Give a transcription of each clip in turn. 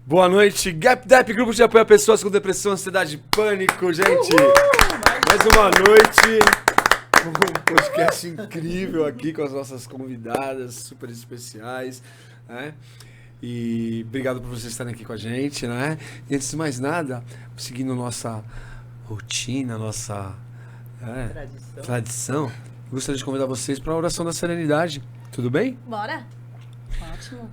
Boa noite, GapDep, grupo de apoio a pessoas com depressão, ansiedade e pânico, gente. Mais uma noite, um podcast incrível aqui com as nossas convidadas super especiais, né? E obrigado por vocês estarem aqui com a gente, né? E antes de mais nada, seguindo nossa rotina, nossa tradição, gostaria de convidar vocês para a oração da serenidade. Tudo bem? Bora. Ótimo.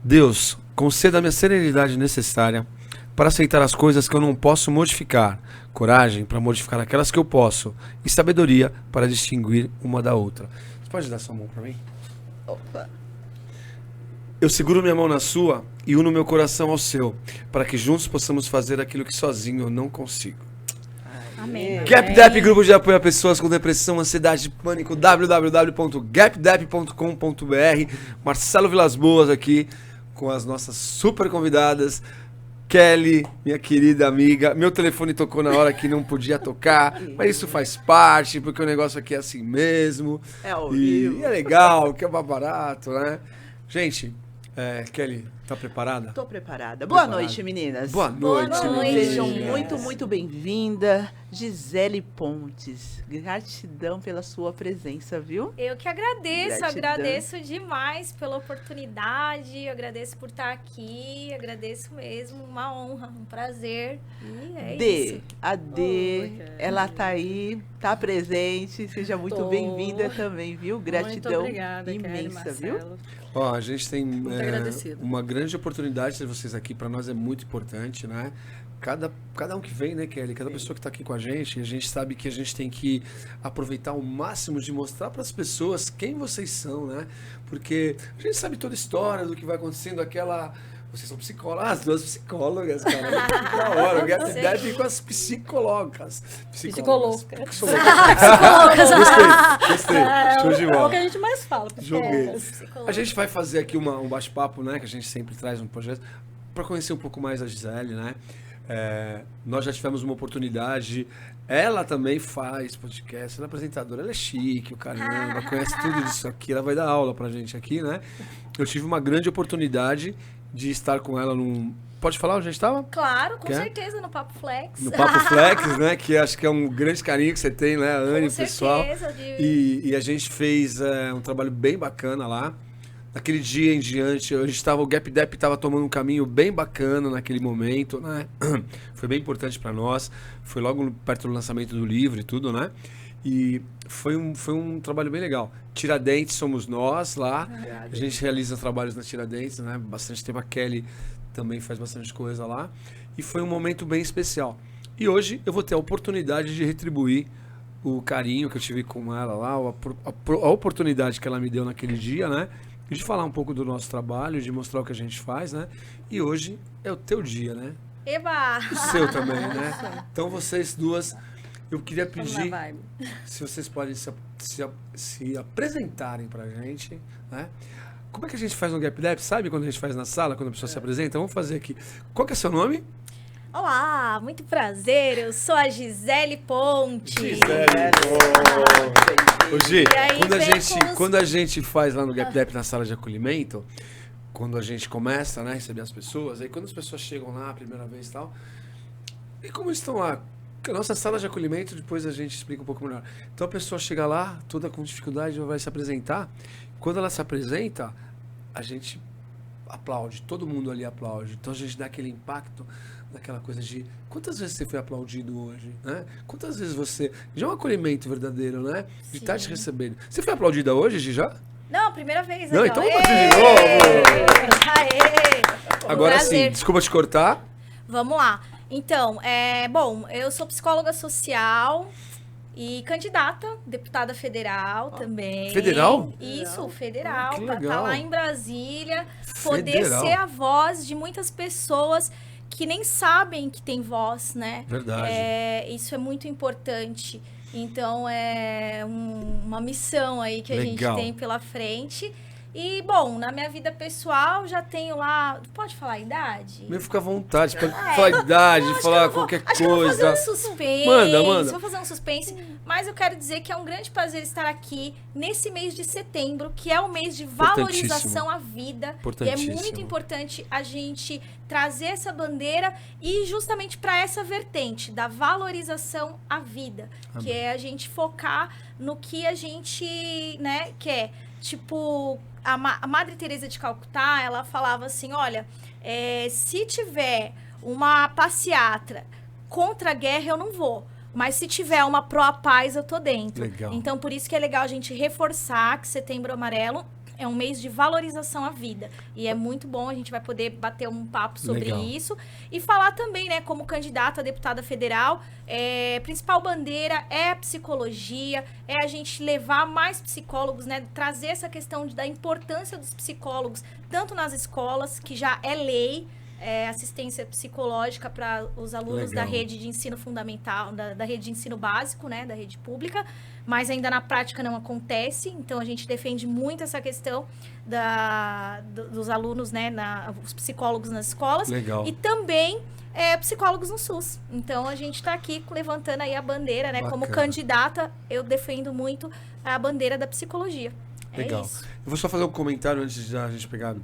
Deus, conceda-me a serenidade necessária para aceitar as coisas que eu não posso modificar, coragem para modificar aquelas que eu posso e sabedoria para distinguir uma da outra. Você pode dar sua mão para mim? Opa. Eu seguro minha mão na sua e uno meu coração ao seu, para que juntos possamos fazer aquilo que sozinho eu não consigo. Amém. GapDep, grupo de apoio a pessoas com depressão, ansiedade e pânico, www.gapdep.com.br. Marcelo Vilas Boas aqui com as nossas super convidadas. Kelly, minha querida amiga. Meu telefone tocou na hora que não podia tocar, mas isso faz parte, porque o negócio aqui é assim mesmo. É horrível. E é legal, que é mais barato, né? Gente, Kelly, tá preparada? Tô preparada. Boa noite, meninas. Boa noite, Boa noite. meninas. Sejam muito bem-vinda, Gisele Pontes. Gratidão pela sua presença, viu? Eu que agradeço, Gratidão. agradeço demais pela oportunidade, agradeço por estar aqui, agradeço mesmo, uma honra, um prazer. E é isso. A D, ela tá aí, tá presente. Seja muito Tô. bem-vinda também, viu? Gratidão Muito obrigada, imensa, Kelly, viu? Marcelo. Ó, a gente tem agradecida. uma grande oportunidade de ter vocês aqui, para nós é muito importante, né? Cada um que vem, né, Kelly? Cada pessoa que está aqui com a gente sabe que a gente tem que aproveitar o máximo de mostrar para as pessoas quem vocês são, né? Porque a gente sabe toda a história do que vai acontecendo, Vocês são psicólogas, as duas psicólogas, cara. Da hora, o GapDep com as psicólogas. Gostei. Show de É o bola. que a gente mais fala. Joguei. Psicóloga. A gente vai fazer aqui um bate-papo, né? Que a gente sempre traz um projeto para conhecer um pouco mais a Gisele, né? Nós já tivemos uma oportunidade. Ela também faz podcast, ela é apresentadora, ela é chique, o caramba, conhece tudo disso aqui. Ela vai dar aula pra gente aqui, né? Eu tive uma grande oportunidade de estar com ela num... Pode falar onde a gente estava? Claro, com Quer? certeza, no Papo Flex. No Papo Flex, né? Que acho que é um grande carinho que você tem, né, a Anne, Com o pessoal. certeza, E a gente fez um trabalho bem bacana lá. Naquele dia em diante, o GapDep estava tomando um caminho bem bacana naquele momento, né? Foi bem importante para nós. Foi logo perto do lançamento do livro e tudo, né? E foi um trabalho bem legal. Tiradentes somos nós lá. A gente realiza trabalhos na Tiradentes, né? Bastante tempo. A Kelly também faz bastante coisa lá. E foi um momento bem especial. E hoje eu vou ter a oportunidade de retribuir o carinho que eu tive com ela lá, a oportunidade que ela me deu naquele dia, né? De falar um pouco do nosso trabalho, de mostrar o que a gente faz, né? E hoje é o teu dia, né? Eba! O seu também, né? Então vocês duas, eu queria Vamos pedir na vibe. se vocês podem se apresentarem pra gente, né? Como é que a gente faz no GapDep? Sabe quando a gente faz na sala, quando a pessoa se apresenta? Vamos fazer aqui. Qual que é seu nome? Olá, muito prazer, eu sou a Gisele Ponte. Ô, Gi, E aí quando a gente faz lá no GapDep na sala de acolhimento, quando a gente começa, né, a receber as pessoas, aí quando as pessoas chegam lá a primeira vez e tal, e como estão lá? A nossa sala de acolhimento, depois a gente explica um pouco melhor. Então a pessoa chega lá, toda com dificuldade, vai se apresentar. Quando ela se apresenta, a gente aplaude, todo mundo ali aplaude. Então a gente dá aquele impacto, daquela coisa de quantas vezes você foi aplaudido hoje, né? Quantas vezes você... Já é um acolhimento verdadeiro, né? De estar te recebendo. Você foi aplaudida hoje, Gi, já? Não, primeira vez. Não, aqui, então ó. vamos fazer de novo. Aê! Agora Prazer. sim, desculpa te cortar. Vamos lá. Então, bom, eu sou psicóloga social e candidata, deputada federal também. Federal? Isso, federal. Que Pra estar legal. lá em Brasília, poder Federal. ser a voz de muitas pessoas que nem sabem que tem voz, né? Verdade. Isso é muito importante. Então, é uma missão aí que a gente Legal. tem pela frente. E, bom, na minha vida pessoal, já tenho lá... Pode falar a idade? Meu, fica à vontade, pode falar a idade, falar qualquer Acho que eu vou fazer coisa. um suspense. Manda. Vou fazer um suspense. Mas eu quero dizer que é um grande prazer estar aqui nesse mês de setembro, que é o mês de valorização à vida. E é muito importante a gente trazer essa bandeira e justamente para essa vertente da valorização à vida. Amém. Que é a gente focar no que a gente, né, quer. Tipo, a Madre Teresa de Calcutá, ela falava assim, olha, se tiver uma passeata contra a guerra, eu não vou. Mas se tiver uma pró-paz, eu tô dentro. Legal. Então, por isso que é legal a gente reforçar que Setembro Amarelo é um mês de valorização à vida. E é muito bom, a gente vai poder bater um papo sobre isso. E falar também, né, como candidata a deputada federal, principal bandeira é a psicologia, é a gente levar mais psicólogos, né, trazer essa questão da importância dos psicólogos, tanto nas escolas, que já é lei, assistência psicológica para os alunos da rede de ensino fundamental, da rede de ensino básico, né, da rede pública, mas ainda na prática não acontece, então a gente defende muito essa questão dos alunos, né, os psicólogos nas escolas. Legal. E também psicólogos no SUS. Então a gente está aqui levantando aí a bandeira, né, como candidata, eu defendo muito a bandeira da psicologia. Legal. Isso. Eu vou só fazer um comentário antes de a gente pegar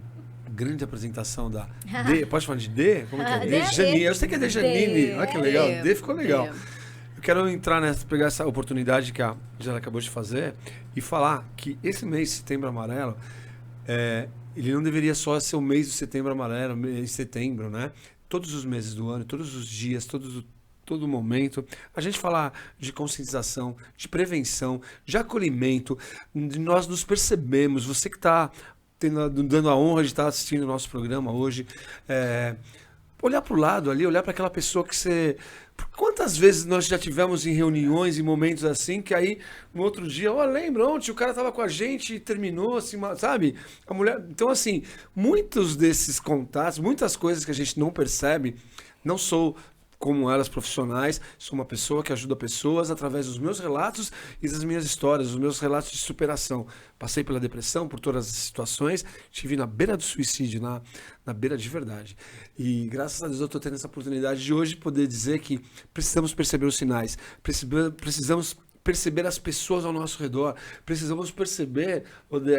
grande apresentação da D. Pode falar de D? Como que é? Dejanine. Eu sei que é Dejanine. Olha que legal. D ficou legal. Eu quero entrar nessa, pegar essa oportunidade que a Gisele acabou de fazer e falar que esse mês, Setembro Amarelo, ele não deveria só ser o mês de Setembro Amarelo, mês de setembro, né? Todos os meses do ano, todos os dias, todo momento, a gente falar de conscientização, de prevenção, de acolhimento, de nós nos percebemos, você que está dando a honra de estar assistindo o nosso programa hoje, olhar para o lado ali, olhar para aquela pessoa que você... Quantas vezes nós já tivemos em reuniões, em momentos assim, que aí no outro dia, lembra ontem, o cara estava com a gente e terminou, assim, sabe? A mulher... Então, assim, muitos desses contatos, muitas coisas que a gente não percebe, não sou como elas profissionais, sou uma pessoa que ajuda pessoas através dos meus relatos e das minhas histórias, os meus relatos de superação. Passei pela depressão, por todas as situações, estive na beira do suicídio, na beira de verdade. E graças a Deus eu estou tendo essa oportunidade de hoje poder dizer que precisamos perceber os sinais, precisamos perceber as pessoas ao nosso redor, precisamos perceber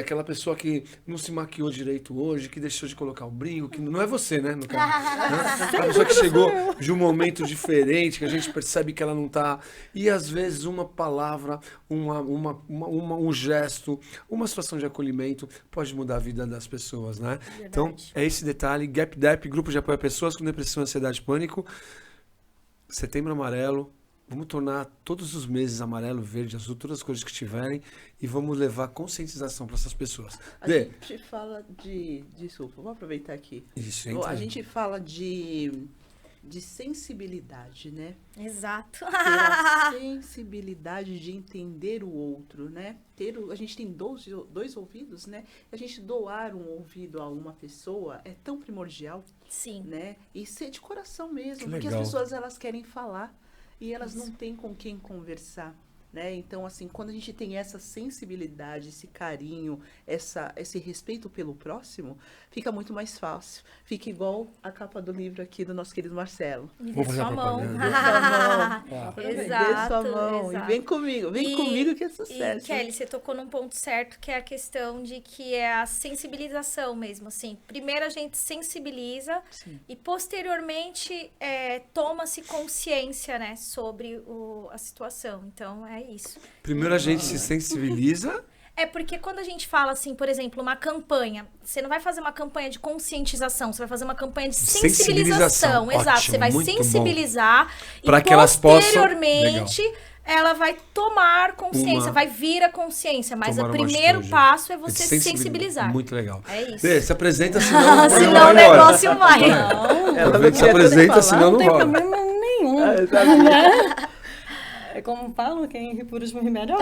aquela pessoa que não se maquiou direito hoje, que deixou de colocar o brinco, que não é você, né, no caso, né? A pessoa que chegou de um momento diferente, que a gente percebe que ela não tá, e às vezes uma palavra, um gesto, uma situação de acolhimento pode mudar a vida das pessoas, né? Verdade. Então, é esse detalhe, GapDep, Grupo de Apoio a Pessoas com Depressão, Ansiedade e Pânico, Setembro Amarelo. Vamos tornar todos os meses amarelo, verde, azul, todas as cores que tiverem e vamos levar conscientização para essas pessoas. A gente fala de... Desculpa, vou aproveitar aqui. Isso, a gente fala de sensibilidade, né? Exato. Ter a sensibilidade de entender o outro, né? A gente tem dois ouvidos, né? A gente doar um ouvido a uma pessoa é tão primordial. Sim. Né? E ser de coração mesmo, porque as pessoas elas querem falar. E elas não têm com quem conversar, né? Então, assim, quando a gente tem essa sensibilidade, esse carinho, esse respeito pelo próximo, fica muito mais fácil. Fica igual a capa do livro aqui do nosso querido Marcelo. Vou fazer a propaganda. Dê sua mão. Exato, Dê sua mão. exato. E vem comigo que é sucesso. E, Kelly, você tocou num ponto certo, que é a questão de que é a sensibilização mesmo, assim. Primeiro a gente sensibiliza. Sim. E posteriormente toma-se consciência, né, sobre a situação. Então, é isso. Primeiro a gente se sensibiliza. É porque quando a gente fala assim, por exemplo, uma campanha, você não vai fazer uma campanha de conscientização, você vai fazer uma campanha de sensibilização. Exato, ótimo, você vai sensibilizar e posteriormente ela vai tomar consciência, vai vir a consciência, mas o primeiro passo é você sensibilizar. Muito legal. É isso. Se apresenta, senão senão o negócio vai. Ela se apresenta, senão não rola. Não tem problema nenhum. É como falam, quem ri por último ri melhor.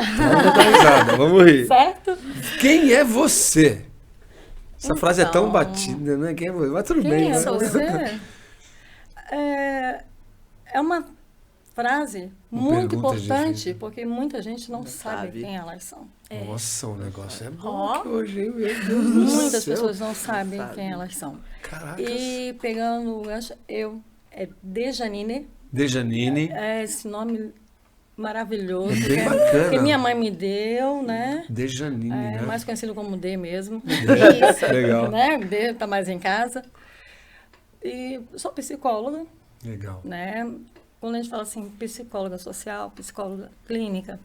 Vamos rir. Certo? Quem é você? Essa frase é tão batida, né? Quem é você? Mas tudo bem. Quem é você? É uma frase Uma muito pergunta importante, difícil. porque muita gente não sabe. sabe quem elas são. Nossa, o negócio é bom Ó. aqui hoje, hein? Meu Deus do Muitas céu. pessoas não sabem sabe. quem elas são. Caracas. E pegando o gancho, é Dejanine, Dejanine. é esse nome maravilhoso. É bem bacana. Que minha mãe me deu, né? Dejanine, É, né? mais conhecido como D mesmo. Legal. Né? D tá mais em casa. E sou psicóloga, Legal. né? Quando a gente fala assim, psicóloga social, psicóloga clínica,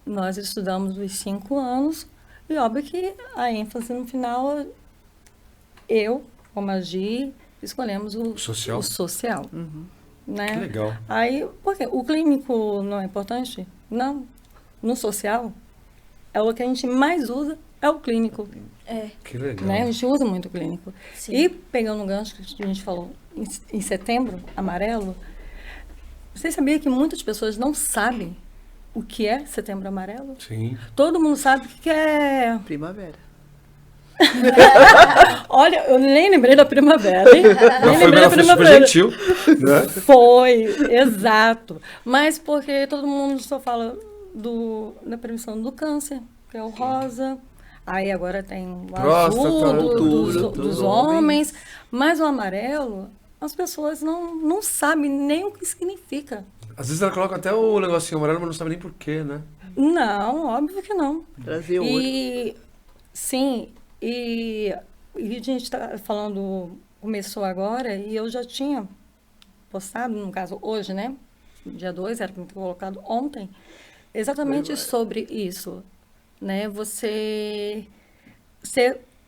nós estudamos os 5 anos e óbvio que a ênfase no final, eu, como a Gi, escolhemos o Social? O social, né? Que legal. Aí, por quê? O clínico não é importante? Não. No social, é o que a gente mais usa, é o clínico. Que legal. Né? A gente usa muito o clínico. Sim. E pegando o gancho que a gente falou em setembro, amarelo, você sabia que muitas pessoas não sabem o que é setembro amarelo? Sim. Todo mundo sabe o que é. Primavera. Olha, eu nem lembrei da primavera, hein? Nem Foi, lembrei da foi super primavera. gentil, né? Foi, exato. Mas porque todo mundo só fala da prevenção do câncer, que é o rosa. Aí agora tem o Próstata, azul outubro, dos dos homens. Mas o amarelo, as pessoas não sabem nem o que significa. Às vezes ela coloca até o negocinho amarelo, mas não sabe nem porquê, né? Não, óbvio que não. Trazer hoje. E sim, e a gente está falando, começou agora, e eu já tinha postado, no caso hoje, né? Dia 2, era para ter colocado ontem, exatamente sobre isso. Né? Você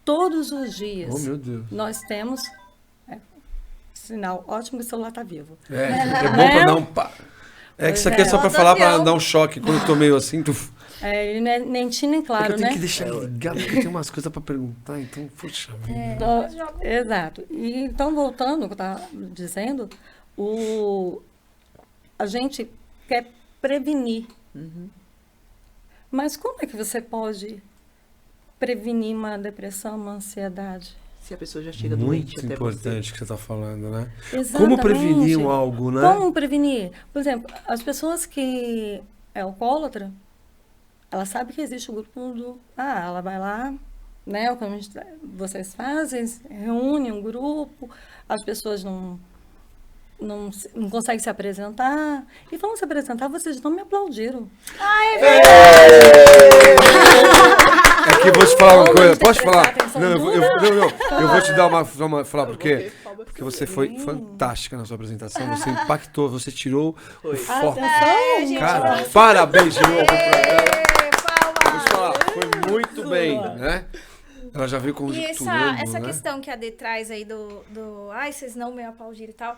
todos os dias. Oh, meu Deus. Nós temos sinal ótimo que o celular está vivo. É bom pra dar um pá. É que isso aqui é só pra Modo falar, pra avião. dar um choque. Quando eu tô meio assim, tu... Ele não é nem tinha nem É que claro, eu tenho né? que deixar ligado, porque tem umas coisas pra perguntar, então, puxa vida. Então, exato. E, então, voltando ao que eu estava dizendo, a gente quer prevenir. Mas como é que você pode prevenir uma depressão, uma ansiedade? Se a pessoa já chega doente Muito até importante que você tá falando, né? Exatamente. Como prevenir algo, né? Como prevenir? Por exemplo, as pessoas que é alcoólatra, ela sabe que existe o grupo ela vai lá, né? Como vocês fazem, reúne um grupo, as pessoas não conseguem se apresentar. E falando se apresentar, vocês não me aplaudiram. É que eu vou te falar uma Vamos coisa. ter que Posso falar? prestar atenção Não, dura. eu vou te dar uma falar por quê? Porque você foi fantástica na sua apresentação. Você impactou, você tirou o foco. Atenção! gente, Cara, parabéns de novo pra ela. Vou Palmas. te falar, foi muito bem, né? Ela já veio E conjecturando, essa né? questão que a D traz aí ai, vocês não me aplaudiram e tal,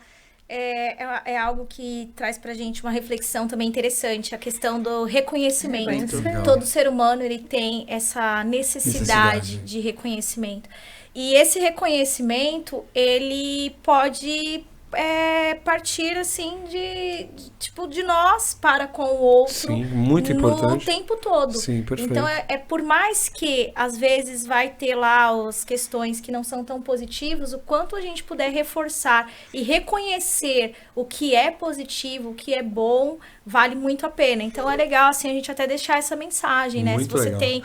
é algo que traz pra gente uma reflexão também interessante, a questão do reconhecimento. Legal. Todo ser humano, ele tem essa necessidade de reconhecimento. E esse reconhecimento, ele pode partir, assim, de nós para com o outro. Sim, muito importante. O tempo todo. Sim, perfeito. Então, por mais que, às vezes, vai ter lá as questões que não são tão positivas, o quanto a gente puder reforçar e reconhecer o que é positivo, o que é bom, vale muito a pena. Então, é legal, assim, a gente até deixar essa mensagem, né? Muito Se você legal. tem...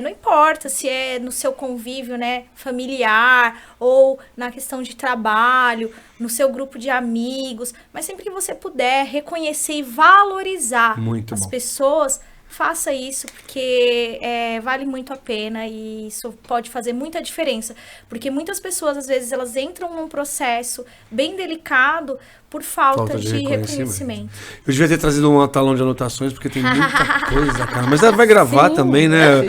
não importa se é no seu convívio, né, familiar, ou na questão de trabalho, no seu grupo de amigos, mas sempre que você puder reconhecer e valorizar Muito as bom. pessoas, faça isso, porque vale muito a pena e isso pode fazer muita diferença. Porque muitas pessoas, às vezes, elas entram num processo bem delicado por falta de reconhecimento. Eu devia ter trazido um talão de anotações, porque tem muita coisa, cara. Mas ela vai gravar Sim, também, né?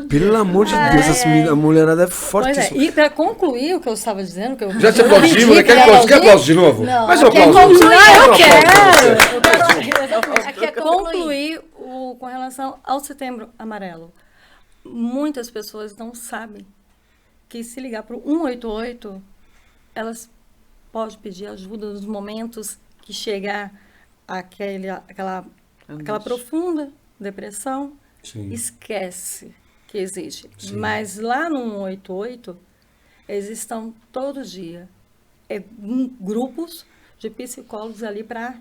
Pelo amor de Deus, a mulherada é Pois forte. é, e para concluir o que eu estava dizendo, que eu Já te eu aplaudimos, né? pedi Quer pra aplauso? Quer aplaudir? aplauso de novo? Não, Mais um aqui é aplauso. concluir, Mais um eu aplauso pra você. Aqui é concluir. Concluir com relação ao Setembro Amarelo. Muitas pessoas não sabem que se ligar para o 188, elas podem pedir ajuda nos momentos que chegar aquela profunda depressão. Sim. Esquece que existe. Sim. Mas lá no 188, eles estão todo dia. Grupos de psicólogos ali para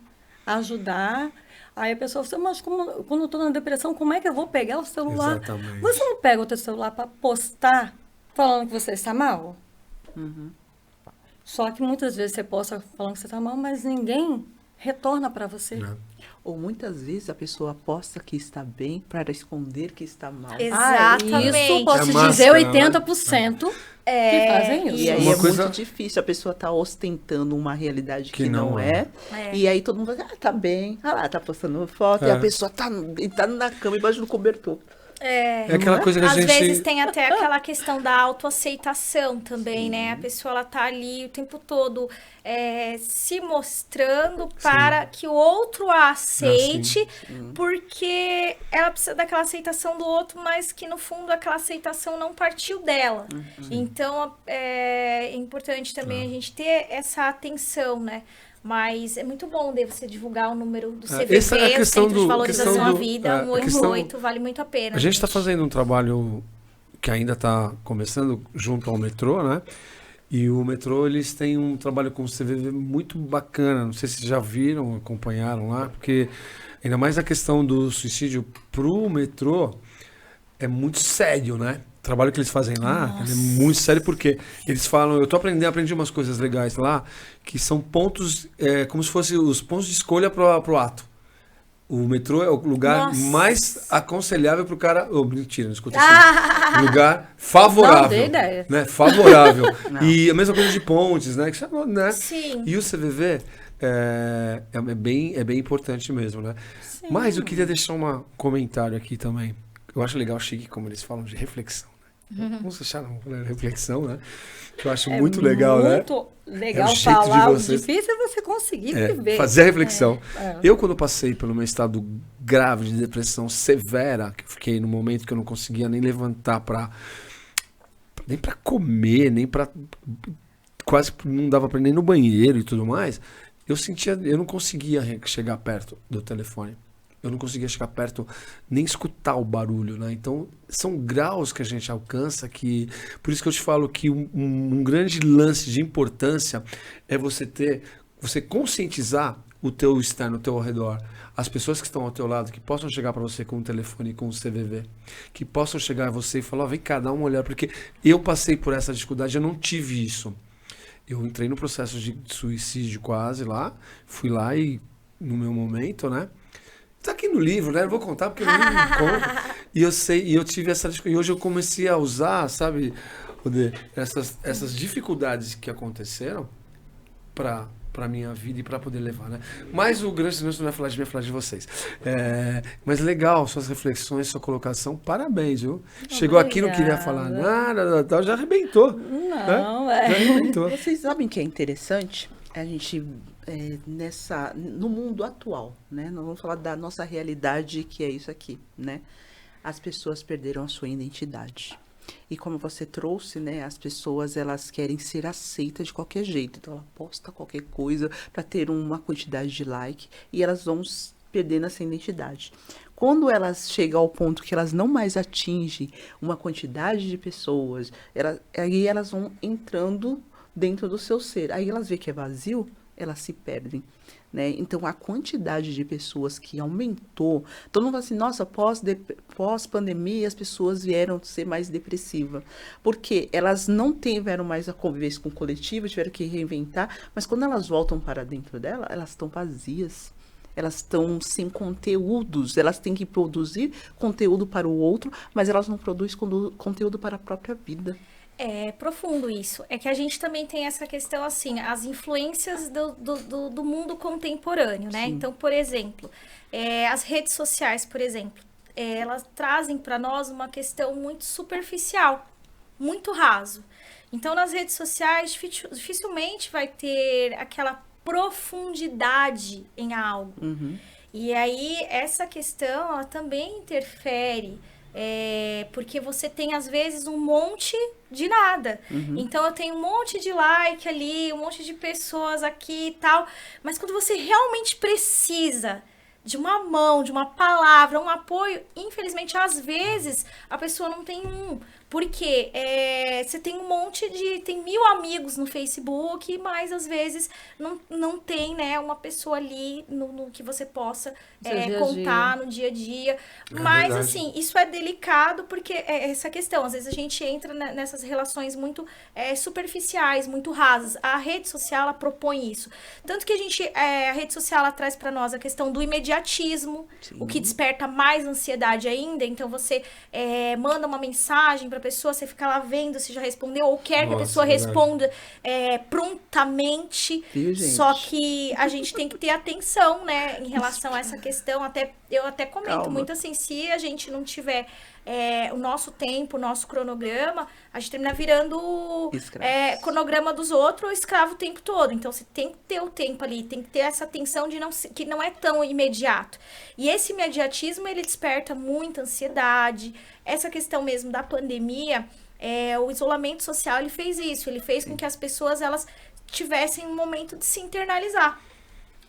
ajudar. Aí a pessoa fala, mas quando eu estou na depressão, como é que eu vou pegar o celular? Exatamente. Você não pega o teu celular para postar falando que você está mal? Uhum. Só que muitas vezes você posta falando que você está mal, mas ninguém retorna para você. Não. Ou muazes vezes a pessoa posta que está bem para esconder que está mal. Exatamente. Isso posso É dizer máscara, 80% que fazem isso. E aí Uma é coisa- muito difícil, a pessoa tá ostentando uma realidade que não é. é. E aí todo mundo vai, tá bem, lá, tá postando foto, e a pessoa tá na cama embaixo do cobertor. É aquela coisa que a Às gente... vezes tem até aquela questão da autoaceitação também, né? A pessoa, ela tá ali o tempo todo se mostrando para que o outro a aceite, porque ela precisa daquela aceitação do outro, mas que no fundo aquela aceitação não partiu dela. Então, é importante também a gente ter essa atenção, né? Mas é muito bom você divulgar o número do CVV, essa é a o questão Centro de do- Valorização questão à do- Vida, a 188, vale muito a pena. A gente está fazendo um trabalho que ainda está começando junto ao metrô, né? E o metrô, eles têm um trabalho com o CVV muito bacana. Não sei se já viram, acompanharam lá, porque ainda mais a questão do suicídio pro metrô é muito sério, né? O trabalho que eles fazem lá é muito sério porque eles falam, eu aprendi umas coisas legais lá, que são pontos, como se fossem os pontos de escolha pro ato. O metrô é o lugar mais aconselhável pro cara. Oh, mentira, não escuta isso. Lugar favorável. Não, dei ideia. Né? Favorável. E a mesma coisa de pontes, né? Que, né? Sim. E o CVV é bem importante mesmo, né? Sim. Mas eu queria deixar um comentário aqui também. Eu acho legal, chique, como eles falam de reflexão. Né? Vamos deixar uma reflexão, né? Que eu acho muito legal, né? Muito legal É o jeito de falar. O vocês- difícil é você conseguir viver. Fazer a reflexão. É. Eu, quando passei pelo meu estado grave de depressão severa, que eu fiquei no momento que eu não conseguia nem levantar nem pra comer, nem pra... Quase não dava pra ir nem no banheiro e tudo mais, eu não conseguia chegar perto do telefone. Eu não conseguia chegar perto, nem escutar o barulho, né? Então, são graus que a gente alcança que... Por isso que eu te falo que um grande lance de importância é você conscientizar o teu externo, o teu ao redor. As pessoas que estão ao teu lado, que possam chegar para você com o telefone, com o CVV, que possam chegar a você e falar, vem cá, dá uma olhada, porque eu passei por essa dificuldade, eu não tive isso. Eu entrei no processo de suicídio quase lá, fui lá e, no meu momento, né? Tá aqui no livro, né? Eu vou contar porque no livro não conta. E eu tive essa dificuldade. E hoje eu comecei a usar, sabe, essas dificuldades que aconteceram para minha vida e para poder levar, né? Mas o grande silêncio não vai falar de mim, vai falar de vocês. Mas legal, suas reflexões, sua colocação, parabéns, viu? Chegou aqui, não queria falar nada, já arrebentou. Não, Já arrebentou. Vocês sabem que é interessante? A gente, no mundo atual, né? Nós vamos falar da nossa realidade, que é isso aqui, né? As pessoas perderam a sua identidade. E como você trouxe, né? As pessoas, elas querem ser aceitas de qualquer jeito. Então, ela posta qualquer coisa para ter uma quantidade de like e elas vão perdendo essa identidade. Quando elas chegam ao ponto que elas não mais atingem uma quantidade de pessoas, aí elas vão entrando dentro do seu ser. Aí elas veem que é vazio, elas se perdem, né? Então, a quantidade de pessoas que aumentou, todo mundo fala assim, nossa, pós-pandemia as pessoas vieram ser mais depressivas, porque elas não tiveram mais a convivência com o coletivo, tiveram que reinventar, mas quando elas voltam para dentro dela, elas estão vazias. Elas estão sem conteúdos, elas têm que produzir conteúdo para o outro, mas elas não produzem conteúdo para a própria vida. É profundo isso. É que a gente também tem essa questão, assim, as influências do mundo contemporâneo, né? Sim. Então, por exemplo, as redes sociais, por exemplo, elas trazem para nós uma questão muito superficial, muito raso. Então, nas redes sociais, dificilmente vai ter aquela profundidade em algo. Uhum. E aí, essa questão, ela também interfere, porque você tem, às vezes, um monte de nada. Então, eu tenho um monte de like ali, um monte de pessoas aqui e tal, mas quando você realmente precisa de uma mão, de uma palavra, um apoio, infelizmente, às vezes, a pessoa não tem porque você tem tem 1000 amigos no Facebook, mas às vezes não tem, né, uma pessoa ali no que você possa contar no dia a dia. Mas, verdade. assim, isso é delicado porque essa questão. Às vezes a gente entra nessas relações muito superficiais, muito rasas. A rede social, ela propõe isso. Tanto que a rede social, ela traz para nós a questão do imediatismo, o que desperta mais ansiedade ainda. Então, você manda uma mensagem pra pessoa, você fica lá vendo se já respondeu, ou quer que a pessoa responda prontamente. Viu, gente? Só que a gente tem que ter atenção, né, em relação a essa questão. Eu até comento muito assim, se a gente não tiver o nosso tempo, o nosso cronograma, a gente termina virando cronograma dos outros, escravo o tempo todo. Então, você tem que ter o tempo ali, tem que ter essa atenção que não é tão imediato. E esse imediatismo, ele desperta muita ansiedade. Essa questão mesmo da pandemia, o isolamento social, ele fez isso. Ele fez com que as pessoas, elas tivessem um momento de se internalizar.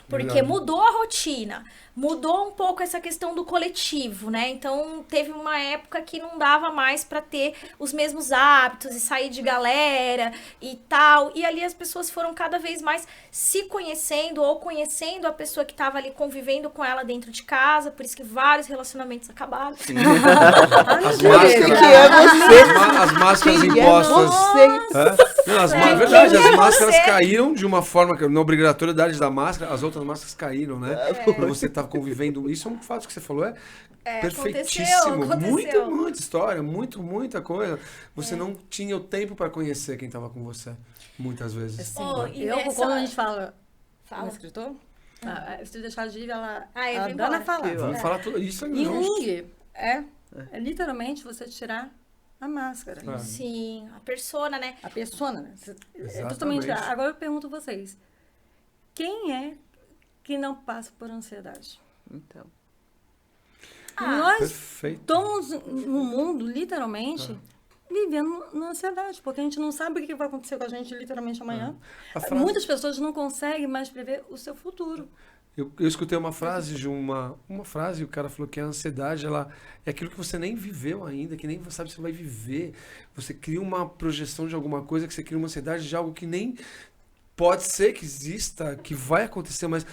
Porque mudou a rotina, mudou um pouco essa questão do coletivo, né? Então, teve uma época que não dava mais para ter os mesmos hábitos e sair de galera e tal. E ali as pessoas foram cada vez mais se conhecendo ou conhecendo a pessoa que estava ali convivendo com ela dentro de casa. Por isso que vários relacionamentos acabaram. As máscaras impostas. É verdade, as máscaras caíram de uma forma que na obrigatoriedade da máscara, as outras máscaras caíram, né? Quando você tá convivendo. Isso é um fato que você falou, perfeitíssimo. Aconteceu. Muita história, muita coisa. Você não tinha o tempo para conhecer quem tava com você, muitas vezes. Assim, quando a gente fala no escritor, se deixar de ir, ela dá falar. Vamos falar tudo isso aí. E Jung é literalmente você tirar a máscara. Sim, a persona, né? A persona, né? Totalmente. Agora eu pergunto a vocês, quem é que não passa por ansiedade? Então. Nós estamos no mundo, literalmente, vivendo na ansiedade, porque a gente não sabe o que vai acontecer com a gente literalmente amanhã. Muitas pessoas não conseguem mais prever o seu futuro. Eu escutei uma frase de uma frase, e o cara falou que a ansiedade, ela é aquilo que você nem viveu ainda, que nem você sabe se você vai viver. Você cria uma projeção de alguma coisa, que você cria uma ansiedade de algo que nem pode ser que exista, que vai acontecer, mas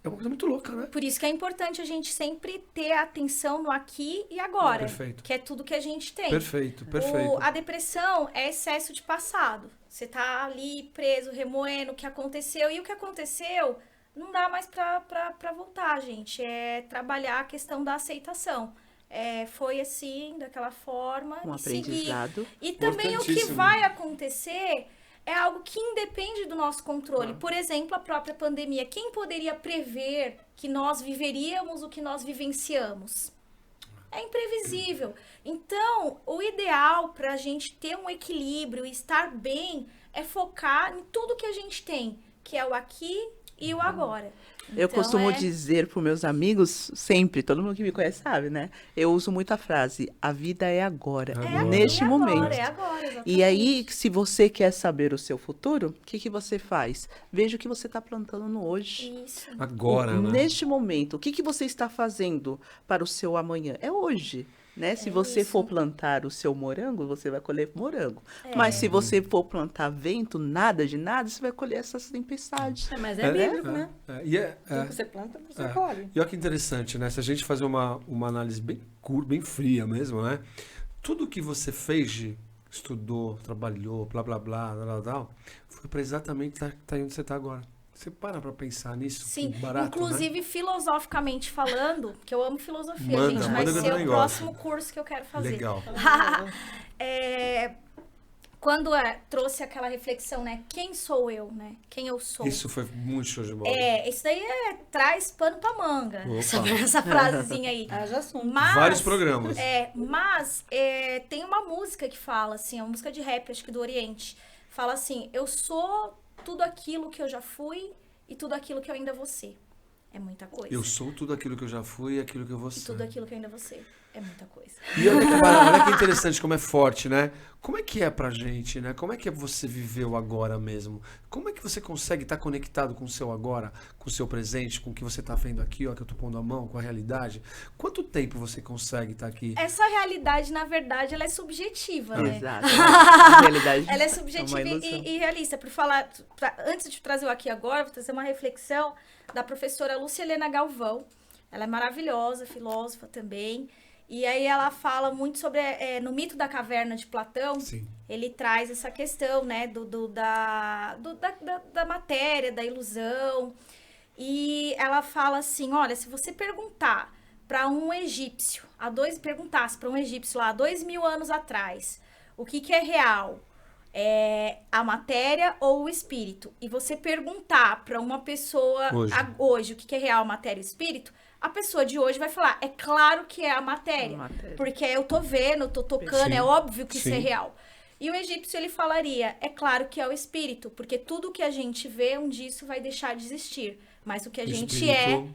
é uma coisa muito louca, né? Por isso que é importante a gente sempre ter atenção no aqui e agora. Perfeito. Que é tudo que a gente tem. Perfeito. A depressão é excesso de passado. Você tá ali preso, remoendo o que aconteceu. E o que aconteceu não dá mais pra voltar, gente. É trabalhar a questão da aceitação. Foi assim, daquela forma. Um aprendizado. E também o que vai acontecer é algo que independe do nosso controle. Por exemplo, a própria pandemia. Quem poderia prever que nós viveríamos o que nós vivenciamos? É imprevisível. Então, o ideal para a gente ter um equilíbrio e estar bem é focar em tudo que a gente tem, que é o aqui e o agora. Eu costumo dizer para os meus amigos, sempre, todo mundo que me conhece sabe, né? Eu uso muito a frase, a vida é agora, neste momento. É agora, exatamente. E aí, se você quer saber o seu futuro, o que você faz? Veja o que você está plantando no hoje. Isso. Agora, né? Neste momento, o que você está fazendo para o seu amanhã? É hoje. Né? Se você for plantar o seu morango, você vai colher morango. Mas se você for plantar vento, nada de nada, você vai colher essas tempestades. Mas é bíblico, né? Então, você planta, você colhe. E olha que interessante, né? Se a gente fazer uma análise bem curta, bem fria mesmo, né? Tudo que você fez, estudou, trabalhou, blá, blá, blá, foi para exatamente estar onde você está agora. Você para pra pensar nisso? Sim, barato, inclusive né? Filosoficamente falando, que eu amo filosofia, manda, gente, vai ser o próximo curso que eu quero fazer. Legal. Quando trouxe aquela reflexão, né? Quem sou eu, né? Quem eu sou. Isso foi muito show de bola. Isso daí traz pano pra manga. Essa frasezinha aí. Já assumo. Vários programas. Mas tem uma música que fala, assim, uma música de rap, acho que do Oriente. Fala assim, eu sou tudo aquilo que eu já fui e tudo aquilo que eu ainda vou ser. É muita coisa. Eu sou tudo aquilo que eu já fui e aquilo que eu vou ser. E tudo aquilo que eu ainda vou ser. É muita coisa. E olha que interessante, como é forte, né? Como é que é pra gente, né? Como é que você viveu agora mesmo? Como é que você consegue estar conectado com o seu agora, com o seu presente, com o que você tá vendo aqui, ó, que eu tô pondo a mão, com a realidade? Quanto tempo você consegue estar aqui? Essa realidade, na verdade, ela é subjetiva, né? Exato. A realidade Ela é subjetiva e realista. Antes de trazer o aqui agora, vou trazer uma reflexão da professora Lúcia Helena Galvão. Ela é maravilhosa, filósofa também. E aí ela fala muito sobre, no mito da caverna de Platão, Sim. ele traz essa questão, né, da matéria, da ilusão. E ela fala assim, olha, se você perguntar para um egípcio, perguntasse para um egípcio lá, 2000 anos atrás, o que é real? É a matéria ou o espírito? E você perguntar para uma pessoa hoje o que é real, matéria e espírito, a pessoa de hoje vai falar, é claro que é a matéria. Porque eu tô vendo, eu tô tocando, é óbvio que isso é real. E o egípcio, ele falaria, é claro que é o espírito, porque tudo que a gente vê, um dia isso vai deixar de existir. Mas o que a gente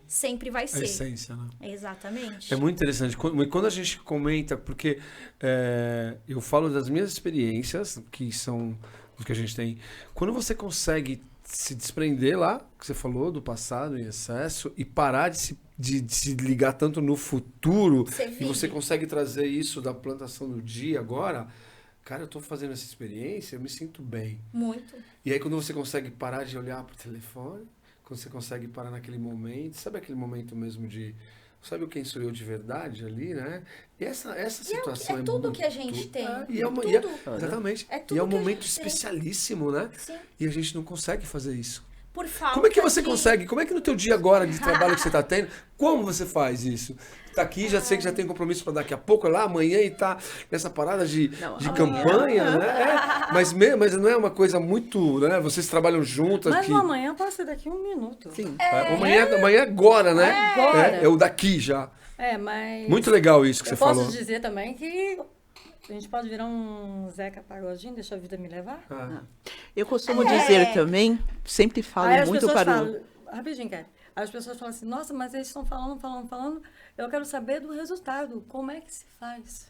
sempre vai ser. A essência, né? Exatamente. É muito interessante. Quando a gente comenta, porque eu falo das minhas experiências, que são do que a gente tem. Quando você consegue se desprender lá, que você falou, do passado em excesso, e parar de se ligar tanto no futuro, e você consegue trazer isso da plantação do dia agora, cara, eu tô fazendo essa experiência, eu me sinto bem. Muito. E aí quando você consegue parar de olhar pro telefone, quando você consegue parar naquele momento, sabe aquele momento mesmo de... Sabe quem sou eu de verdade ali, né? E essa situação é tudo que a gente tem. Exatamente. E é um momento especialíssimo, né? Sim. E a gente não consegue fazer isso. Por falta Como é que você consegue? Como é que no teu dia agora de trabalho que você está tendo, como você faz isso? Tá aqui, já sei que já tem compromisso para daqui a pouco, lá amanhã, e tá nessa parada de campanha, né? Mas não é uma coisa muito, né? Vocês trabalham juntas. Mas amanhã pode ser daqui 1 minuto. Sim. Amanhã agora, né? Agora. É o daqui já. Mas... Muito legal isso que você falou. Eu posso dizer também que a gente pode virar um Zeca Pagodinho, deixa a vida me levar? Eu costumo dizer também, sempre falo muito para o... Rapidinho, Kelly. As pessoas falam assim, nossa, mas eles estão falando. Eu quero saber do resultado. Como é que se faz?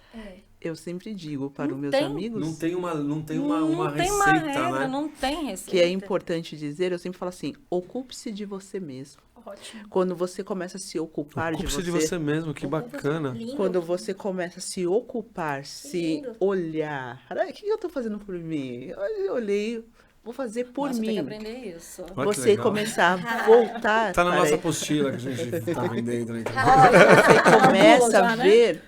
Eu sempre digo para os meus amigos... Não tem uma não tem receita, uma regra, né? Não tem receita. Que é importante dizer, eu sempre falo assim, ocupe-se de você mesmo. Ótimo. Quando você começa a se ocupar de você... Ocupe-se de você mesmo, que bacana. Lindo. Quando você começa a se ocupar, se lindo. olhar... O que eu estou fazendo por mim? Eu olhei... Vou fazer por Nossa, mim. Tem que aprender isso. Olha que Você legal. começar a voltar. Tá na nossa apostila que a gente tá vendendo. Né? Você começa já, a né? ver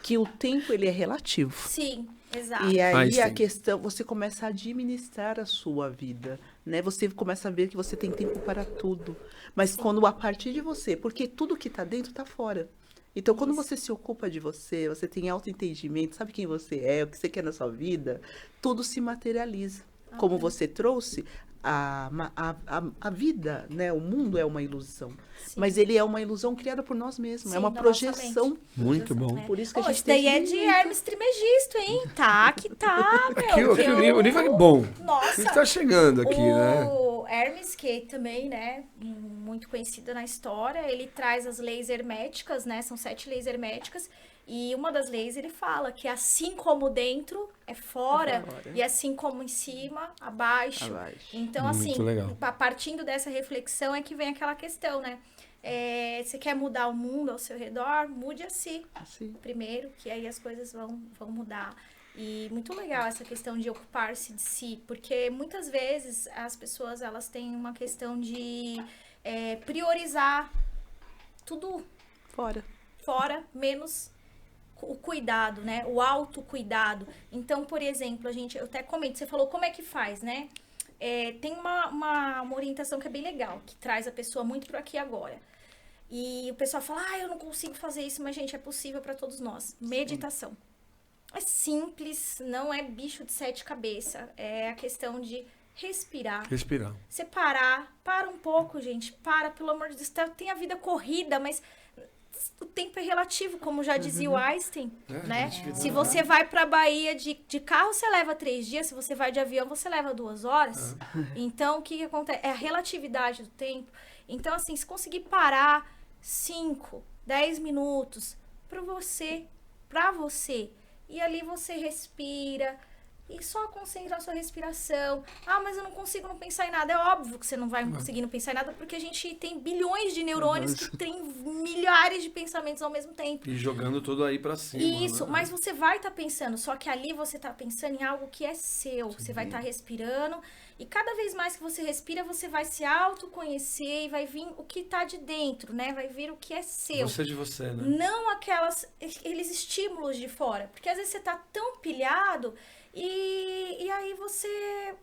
que o tempo ele é relativo. Sim, exato. E aí Einstein. a questão, você começa a administrar a sua vida, né? Você começa a ver que você tem tempo para tudo. Mas quando a partir de você, porque tudo que tá dentro tá fora. Então, quando você se ocupa de você, você tem autoentendimento, sabe quem você é, o que você quer na sua vida, tudo se materializa. Como você trouxe, a vida, né? O mundo é uma ilusão. Sim. Mas ele é uma ilusão criada por nós mesmos. Sim, é uma da projeção. nossa Muito bom. Por isso que a Isso gente tem daí é de Hermes Trismegisto, hein? Tá, que tá, meu. Aqui o nível é bom. Nossa. A gente tá chegando aqui, né? O Hermes, que também, né, muito conhecido na história, ele traz as leis herméticas, né? São 7 leis herméticas. E uma das leis, ele fala que assim como dentro, é fora. E assim como em cima, abaixo. Então, Muito assim, legal. partindo dessa reflexão é que vem aquela questão, né? Você quer mudar o mundo ao seu redor? Mude a si primeiro, que aí as coisas vão mudar. E muito legal essa questão de ocupar-se de si, porque muitas vezes as pessoas elas têm uma questão de priorizar tudo fora, menos o cuidado, né? O autocuidado. Então, por exemplo, eu até comento, você falou como é que faz, né? Tem uma orientação que é bem legal, que traz a pessoa muito pro aqui e agora. E o pessoal fala, eu não consigo fazer isso, mas, gente, é possível para todos nós. Meditação. É simples, não é bicho de 7 cabeças. É a questão de respirar. Você para um pouco, gente. Pelo amor de Deus. Tem a vida corrida, mas o tempo é relativo, como já dizia o Einstein, né? Se você vai pra Bahia de carro, você leva 3 dias. Se você vai de avião, você leva 2 horas. Então, o que acontece? É a relatividade do tempo. Então, assim, se conseguir parar 5, 10 minutos pra você pra você. E ali você respira e só concentra a sua respiração. Ah, mas eu não consigo não pensar em nada. É óbvio que você não vai conseguir não pensar em nada, porque a gente tem bilhões de neurônios que tem milhares de pensamentos ao mesmo tempo. E jogando tudo aí pra cima. Isso, né? mas você vai estar pensando, só que ali você tá pensando em algo que é seu. Você vai estar respirando, e cada vez mais que você respira, você vai se autoconhecer e vai vir o que tá de dentro, né? Vai vir o que é seu. Você de você, né? Não aqueles estímulos de fora. Porque às vezes você tá tão pilhado e aí você